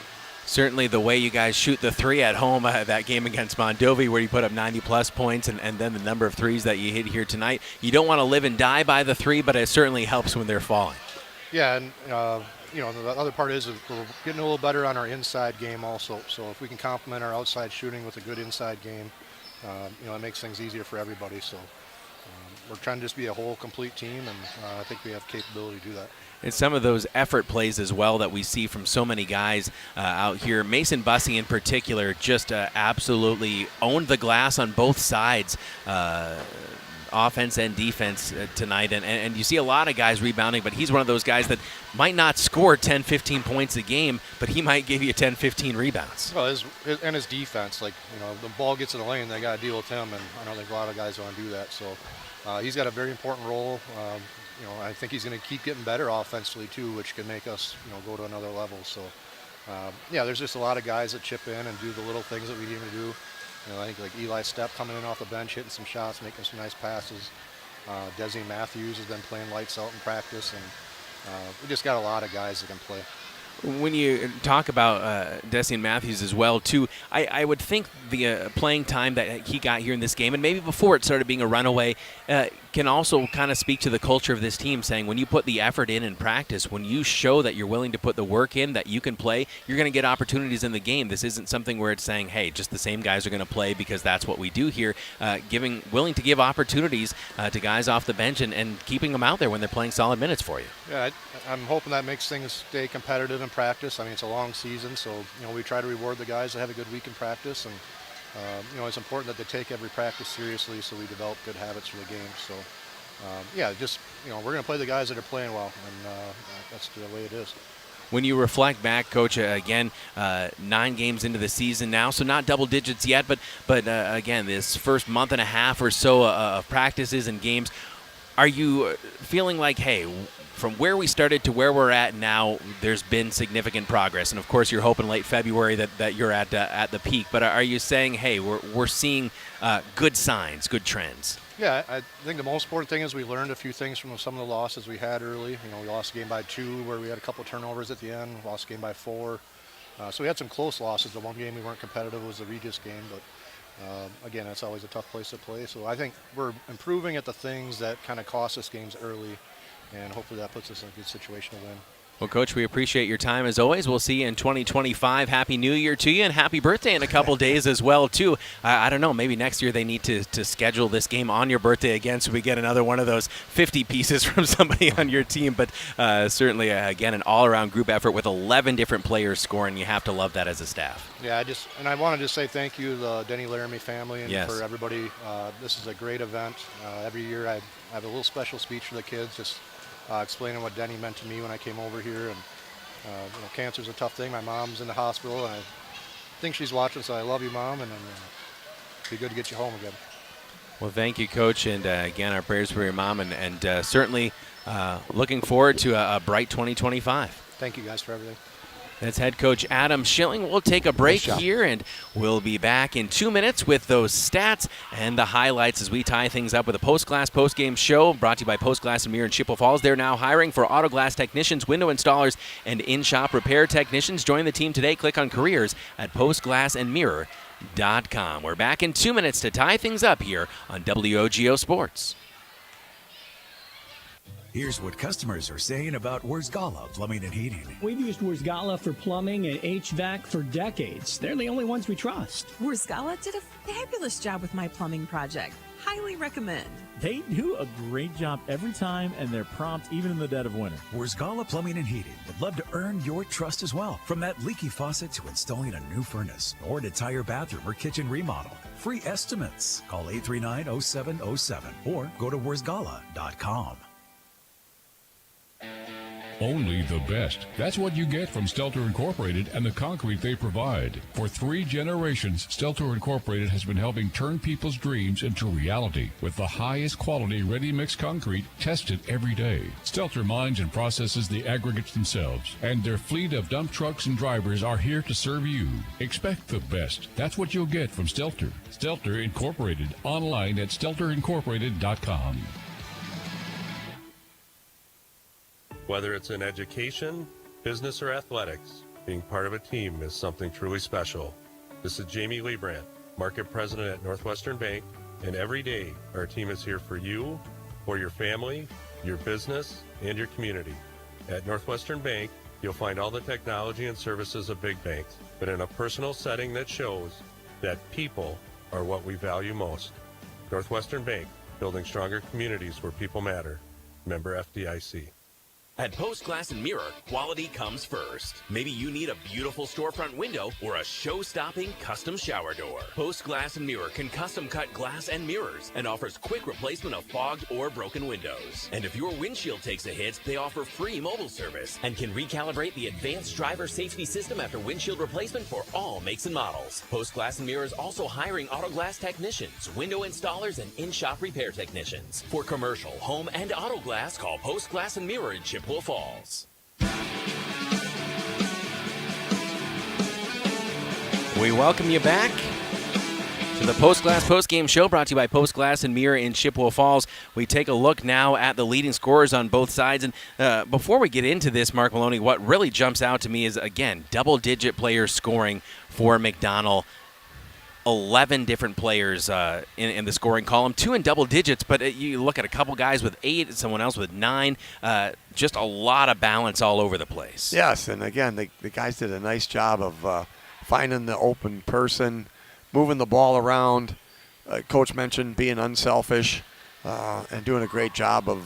Certainly the way you guys shoot the 3 at home, that game against Mondovi where you put up 90-plus points, and then the number of threes that you hit here tonight. You don't want to live and die by the 3, but it certainly helps when they're falling. Yeah, and, the other part is we're getting a little better on our inside game also. So if we can complement our outside shooting with a good inside game, it makes things easier for everybody. So we're trying to just be a whole, complete team, and I think we have capability to do that. And some of those effort plays as well that we see from so many guys out here. Mason Bussey in particular just absolutely owned the glass on both sides, offense and defense tonight. And you see a lot of guys rebounding, but he's one of those guys that might not score 10, 15 points a game, but he might give you 10, 15 rebounds. Well, his defense, the ball gets in the lane, they got to deal with him, and I don't think a lot of guys want to do that. So he's got a very important role. I think he's going to keep getting better offensively too, which can make us, go to another level. So, there's just a lot of guys that chip in and do the little things that we need him to do. I think like Eli Stepp coming in off the bench, hitting some shots, making some nice passes. Desi Matthews has been playing lights out in practice, and we just got a lot of guys that can play. When you talk about Desi Matthews as well, too, I would think the playing time that he got here in this game, and maybe before it started being a runaway, can also kind of speak to the culture of this team, saying when you put the effort in practice, when you show that you're willing to put the work in, that you can play, you're going to get opportunities in the game. This isn't something where it's saying, hey, just the same guys are going to play because that's what we do here. Willing to give opportunities to guys off the bench and keeping them out there when they're playing solid minutes for you. Yeah, I'm hoping that makes things stay competitive in practice. I mean, it's a long season, so we try to reward the guys that have a good week in practice, and it's important that they take every practice seriously so we develop good habits for the game. So we're going to play the guys that are playing well, and that's the way it is. When you reflect back, Coach, again, 9 games into the season now, so not double digits yet, but again, this first month and a half or so of practices and games, are you feeling like, hey, from where we started to where we're at now, there's been significant progress? And, of course, you're hoping late February that you're at the peak. But are you saying, hey, we're seeing good signs, good trends? Yeah, I think the most important thing is we learned a few things from some of the losses we had early. We lost a game by 2 where we had a couple turnovers at the end, lost a game by 4. So we had some close losses. The one game we weren't competitive was the Regis game. But, again, that's always a tough place to play. So I think we're improving at the things that kind of cost us games early. And hopefully that puts us in a good situation to win. Well, Coach, we appreciate your time as always. We'll see you in 2025. Happy New Year to you, and happy birthday in a couple days as well, too. I don't know, maybe next year they need to schedule this game on your birthday again so we get another one of those 50 pieces from somebody on your team. But certainly, again, an all-around group effort with 11 different players scoring. You have to love that as a staff. Yeah, I want to just say thank you to the Denny Laramy family and Yes. for everybody. This is a great event. Every year I have a little special speech for the kids, just explaining what Denny meant to me when I came over here. And cancer's a tough thing. My mom's in the hospital, and I think she's watching, so I love you, Mom, and it'd be good to get you home again. Well, thank you, Coach, and again, our prayers for your mom, and certainly looking forward to a bright 2025. Thank you guys for everything. That's head coach Adam Schilling. We'll take a break here, and we'll be back in 2 minutes with those stats and the highlights as we tie things up with a post-glass post-game show brought to you by Post Glass and Mirror in Chippewa Falls. They're now hiring for auto glass technicians, window installers, and in-shop repair technicians. Join the team today. Click on careers at postglassandmirror.com. We're back in 2 minutes to tie things up here on WOGO Sports. Here's what customers are saying about Wurzgala Plumbing and Heating. We've used Wurzgala for plumbing and HVAC for decades. They're the only ones we trust. Wurzgala did a fabulous job with my plumbing project. Highly recommend. They do a great job every time, and they're prompt even in the dead of winter. Wurzgala Plumbing and Heating would love to earn your trust as well. From that leaky faucet to installing a new furnace or an entire bathroom or kitchen remodel. Free estimates. Call 839-0707 or go to wurzgala.com. Only the best. That's what you get from Stelter Incorporated and the concrete they provide. For 3 generations, Stelter Incorporated has been helping turn people's dreams into reality with the highest quality ready-mix concrete tested every day. Stelter mines and processes the aggregates themselves, and their fleet of dump trucks and drivers are here to serve you. Expect the best. That's what you'll get from Stelter. Stelter Incorporated, online at stelterincorporated.com. Whether it's in education, business, or athletics, being part of a team is something truly special. This is Jamie Leibrandt, Market President at Northwestern Bank, and every day our team is here for you, for your family, your business, and your community. At Northwestern Bank, you'll find all the technology and services of big banks, but in a personal setting that shows that people are what we value most. Northwestern Bank, building stronger communities where people matter. Member FDIC. At Post Glass and Mirror, quality comes first. Maybe you need a beautiful storefront window or a show-stopping custom shower door. Post Glass and Mirror can custom cut glass and mirrors and offers quick replacement of fogged or broken windows. And if your windshield takes a hit, they offer free mobile service and can recalibrate the advanced driver safety system after windshield replacement for all makes and models. Post Glass and Mirror is also hiring auto glass technicians, window installers, and in-shop repair technicians. For commercial, home, and auto glass, call Post Glass and Mirror in Chippewa Falls. We welcome you back to the Post Glass Post Game Show brought to you by Post Glass and Mirror in Chippewa Falls. We take a look now at the leading scorers on both sides. And before we get into this, Mark Maloney, what really jumps out to me is, again, double-digit players scoring for McDonell. 11 different players in the scoring column, 2 in double digits, but you look at a couple guys with 8, someone else with 9, just a lot of balance all over the place. Yes, and again, the guys did a nice job of finding the open person, moving the ball around. Coach mentioned being unselfish and doing a great job of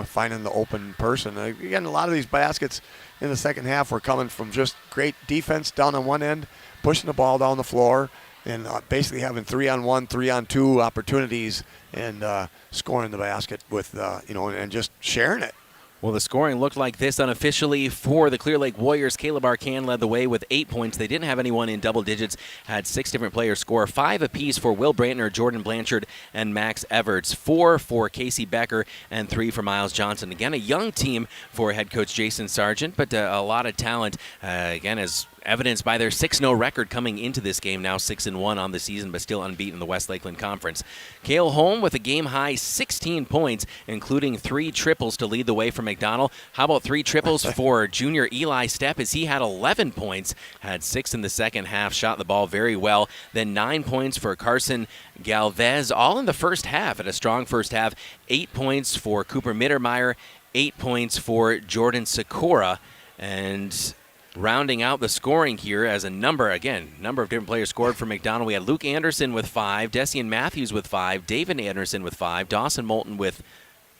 finding the open person. Again, a lot of these baskets in the second half were coming from just great defense down on one end, pushing the ball down the floor, and basically having 3-on-1, 3-on-2 opportunities and scoring the basket with, and just sharing it. Well, the scoring looked like this unofficially for the Clear Lake Warriors. Caleb Arcan led the way with 8 points. They didn't have anyone in double digits, had 6 different players score, 5 apiece for Will Brantner, Jordan Blanchard, and Max Everts, 4 for Casey Becker, and 3 for Miles Johnson. Again, a young team for head coach Jason Sargent, but a lot of talent, again, as evidenced by their 6-0 record coming into this game, now 6-1 on the season, but still unbeaten in the West Lakeland Conference. Cale Holm with a game-high 16 points, including 3 triples to lead the way for McDonell. How about 3 triples for junior Eli Stepp, as he had 11 points, had 6 in the second half, shot the ball very well. Then 9 points for Carson Galvez, all in the first half, at a strong first half. 8 points for Cooper Mittermeier, 8 points for Jordan Sikora. And rounding out the scoring here as a number of different players scored for McDonell. We had Luke Anderson with 5, Dessian Matthews with 5, David Anderson with 5, Dawson Moulton with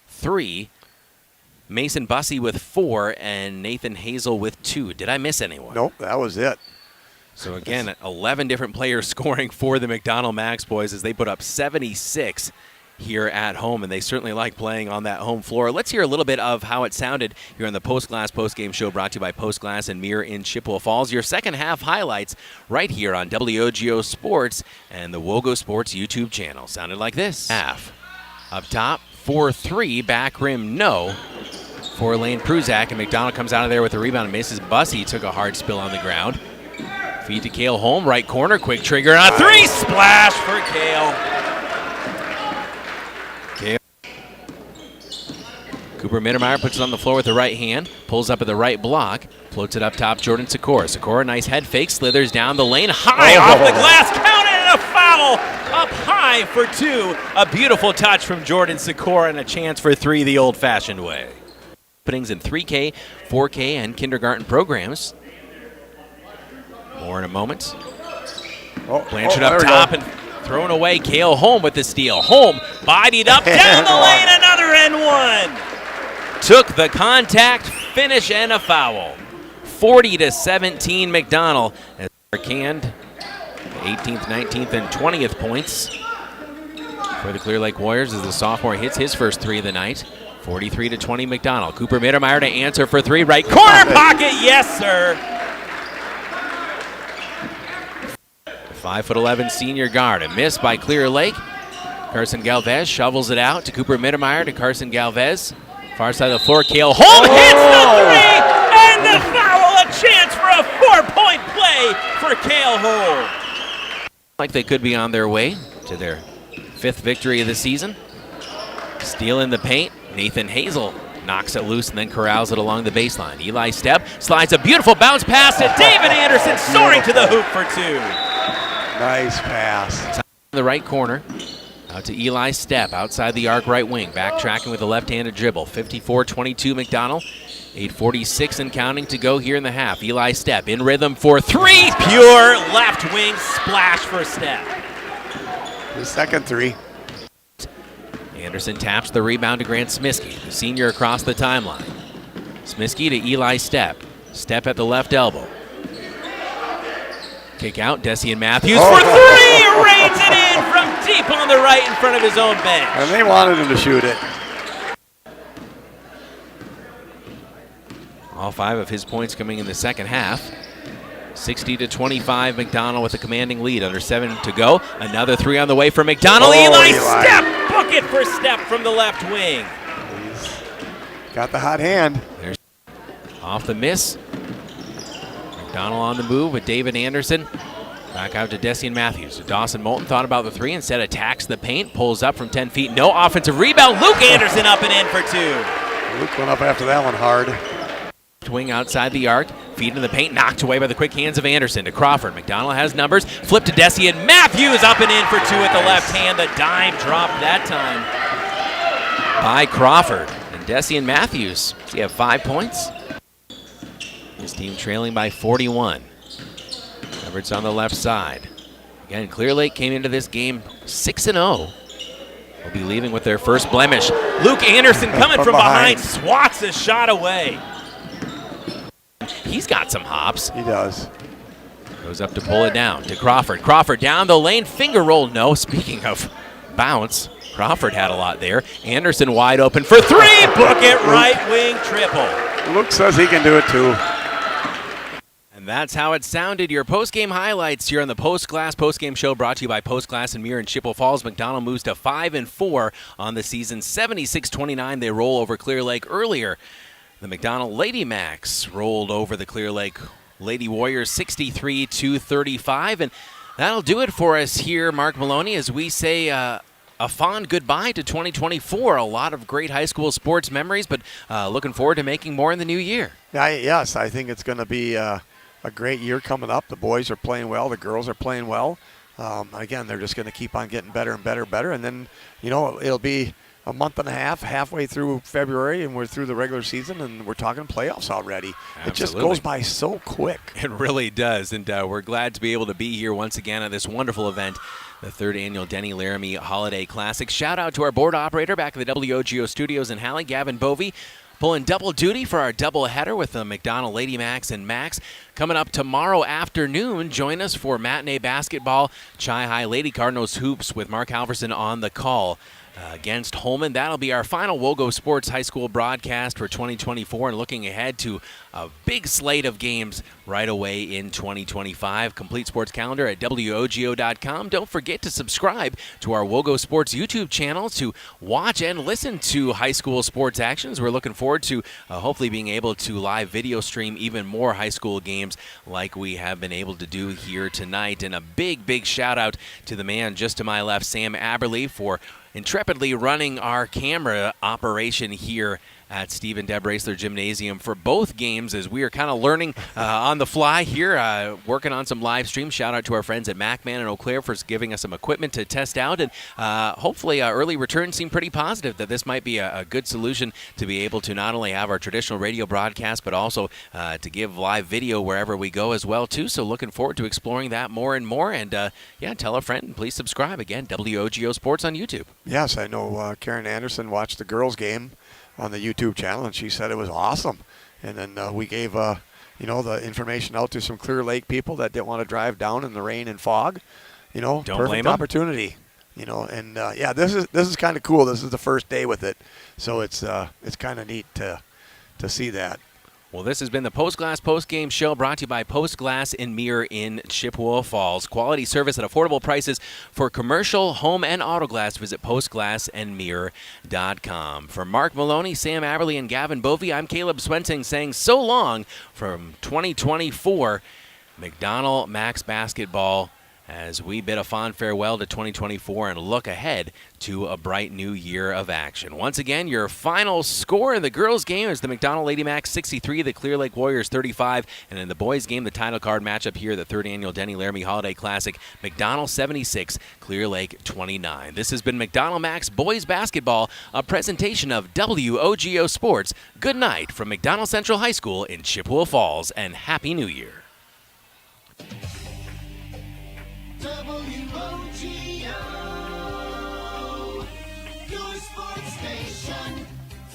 3, Mason Bussey with 4, and Nathan Hazel with 2. Did I miss anyone? Nope, that was it. So again, 11 different players scoring for the McDonell Macks boys as they put up 76 here at home, and they certainly like playing on that home floor. Let's hear a little bit of how it sounded here on the Post Glass Postgame Show, brought to you by Post Glass and Mirror in Chippewa Falls. Your second half highlights right here on WOGO Sports and the WOGO Sports YouTube channel. Sounded like this. Half. Up top, 4-3, back rim, no. For Lane Pruzak, and McDonell comes out of there with a rebound and misses. Bussey took a hard spill on the ground. Feed to Cale Holm, right corner, quick trigger, and a 3, splash for Cale. Cooper Mittermeier puts it on the floor with the right hand, pulls up at the right block, floats it up top, Jordan Sikora. Sikora, nice head fake, slithers down the lane, high off the glass, counted, and a foul up high for 2. A beautiful touch from Jordan Sikora and a chance for 3 the old-fashioned way. Openings in 3K, 4K, and kindergarten programs. More in a moment. Blanchard up top and thrown away. Cale Holm with the steal. Holm bodied up down the lane, another and 1. Took the contact, finish, and a foul. 40-17 McDonell as they're canned 18th, 19th, and 20th points for the Clear Lake Warriors as the sophomore hits his first 3 of the night. 43-20 McDonell. Cooper Mittermeier to answer for 3. Right corner pocket, yes, sir. 5'11" senior guard. A miss by Clear Lake. Carson Galvez shovels it out to Cooper Mittermeier to Carson Galvez. Far side of the floor, Cale Holm hits the 3, and the foul. A chance for a 4-point play for Cale Holm. Like they could be on their way to their 5th victory of the season. Steal in the paint. Nathan Hazel knocks it loose and then corrals it along the baseline. Eli Stepp slides a beautiful bounce pass to David Anderson, soaring to the hoop for 2. Nice pass. In the right corner. Out to Eli Stepp, outside the arc right wing. Backtracking with a left-handed dribble. 54-22 McDonell. 8:46 and counting to go here in the half. Eli Stepp in rhythm for 3. Pure left wing splash for Stepp. The second 3. Anderson taps the rebound to Grant Smiskey, the senior across the timeline. Smiskey to Eli Stepp. Stepp at the left elbow. Kick out, Dessian Matthews for 3! Rains it in from deep on the right in front of his own bench. And they wanted him to shoot it. All 5 of his points coming in the second half. 60-25 McDonell with a commanding lead. Under 7 to go. Another 3 on the way for McDonell. Eli Stepp! Bucket for Stepp from the left wing. He's got the hot hand. There's off the miss. McDonell on the move with David Anderson. Back out to Dessian Matthews. Dawson Moulton thought about the 3, instead attacks the paint, pulls up from 10 feet. No offensive rebound. Luke Anderson up and in for 2. Luke went up after that one hard. Wing outside the arc, feed in the paint, knocked away by the quick hands of Anderson to Crawford. McDonell has numbers, flip to Dessian Matthews, up and in for 2 at the left hand. The dime drop that time by Crawford. And Dessian Matthews, does he have 5 points? His team trailing by 41. Everett's on the left side. Again, Clear Lake came into this game 6-0. Will be leaving with their first blemish. Luke Anderson coming from behind, swats a shot away. He's got some hops. He does. Goes up to pull it down to Crawford. Crawford down the lane, finger roll, no. Speaking of bounce, Crawford had a lot there. Anderson wide open for 3. Book it, right wing triple. Luke says he can do it too. And that's how it sounded. Your post-game highlights here on the Post Glass Postgame Show, brought to you by Post Glass and Mirror in Chippewa Falls. McDonell moves to 5-4 on the season. 76-29, they roll over Clear Lake earlier. The McDonell Lady Macks rolled over the Clear Lake Lady Warriors 63-35. And that'll do it for us here, Mark Maloney, as we say a fond goodbye to 2024. A lot of great high school sports memories, but looking forward to making more in the new year. Yes, I think it's going to be a great year coming up. The boys are playing well. The girls are playing well. Again, they're just going to keep on getting better and better and better. And then, it'll be a month and a half, halfway through February, and we're through the regular season, and we're talking playoffs already. Absolutely. It just goes by so quick. It really does, and we're glad to be able to be here once again at this wonderful event, the 3rd annual Denny Laramy Holiday Classic. Shout out to our board operator back at the WOGO studios in Halle, Gavin Bovey, pulling double duty for our double header with the McDonell Lady Macks and Macks. Coming up tomorrow afternoon, join us for matinee basketball, Chi-High Lady Cardinals Hoops with Mark Halverson on the call. Against Holman. That'll be our final WOGO Sports High School broadcast for 2024, and looking ahead to a big slate of games right away in 2025. Complete sports calendar at WOGO.com. Don't forget to subscribe to our WOGO Sports YouTube channel to watch and listen to high school sports actions. We're looking forward to hopefully being able to live video stream even more high school games like we have been able to do here tonight. And a big shout out to the man just to my left, Sam Aberle, for intrepidly running our camera operation here at Steve and Deb Raisler Gymnasium for both games, as we are kind of learning on the fly here, working on some live streams. Shout out to our friends at McMahon and Eau Claire for giving us some equipment to test out, and hopefully early returns seem pretty positive that this might be a good solution to be able to not only have our traditional radio broadcast, but also to give live video wherever we go as well too. So looking forward to exploring that more and more, and tell a friend and please subscribe. Again, WOGO Sports on YouTube. Yes, I know Karen Anderson watched the girls game on the YouTube channel, and she said it was awesome. And then we gave the information out to some Clear Lake people that didn't want to drive down in the rain and fog. Don't perfect blame 'em. opportunity. And this is kind of cool. This is the first day with it, so it's kind of neat to see that. Well, this has been the Post Glass Post Game Show, brought to you by Post Glass and Mirror in Chippewa Falls. Quality service at affordable prices for commercial, home, and auto glass. Visit postglassandmirror.com. For Mark Maloney, Sam Aberle, and Gavin Bovey, I'm Caleb Swenting saying so long from 2024 McDonell Macks basketball, as we bid a fond farewell to 2024 and look ahead to a bright new year of action. Once again, your final score in the girls' game is the McDonell Lady Macks 63, the Clear Lake Warriors 35, and in the boys' game, the title card matchup here, the 3rd annual Denny Laramy Holiday Classic, McDonell 76, Clear Lake 29. This has been McDonell Macks Boys Basketball, a presentation of WOGO Sports. Good night from McDonell Central High School in Chippewa Falls, and Happy New Year. WOGO, your sports station.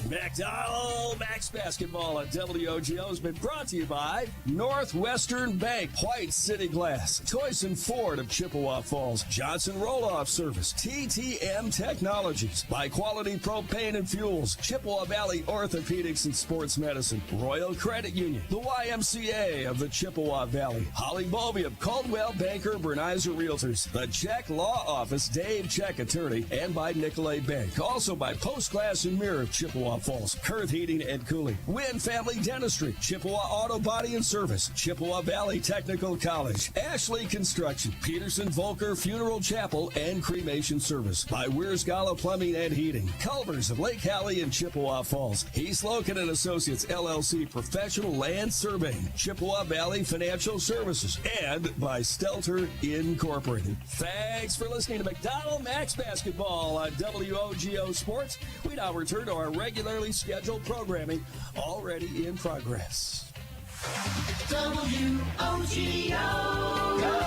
McDonell Macks basketball at WOGO has been brought to you by Northwestern Bank, White City Glass, Toyson Ford of Chippewa Falls, Johnson Roll-Off Service, TTM Technologies, by Quality Propane and Fuels, Chippewa Valley Orthopedics and Sports Medicine, Royal Credit Union, the YMCA of the Chippewa Valley, Holly Bovey of Caldwell Banker Bernizer Realtors, the Check Law Office, Dave Check Attorney, and by Nicolay Bank. Also by Post Glass and Mirror of Chippewa Falls, Kurth Heating and Cooling, Wynn Family Dentistry, Chippewa Auto Body and Service, Chippewa Valley Technical College, Ashley Construction, Peterson Volker Funeral Chapel and Cremation Service, by Weir's Gala Plumbing and Heating, Culvers of Lake Hallie and Chippewa Falls, Heath Loken and Associates LLC Professional Land Surveying, Chippewa Valley Financial Services, and by Stelter Incorporated. Thanks for listening to McDonell Macks basketball on WOGO Sports. We now return to our regularly scheduled programming, already in progress. WOGO.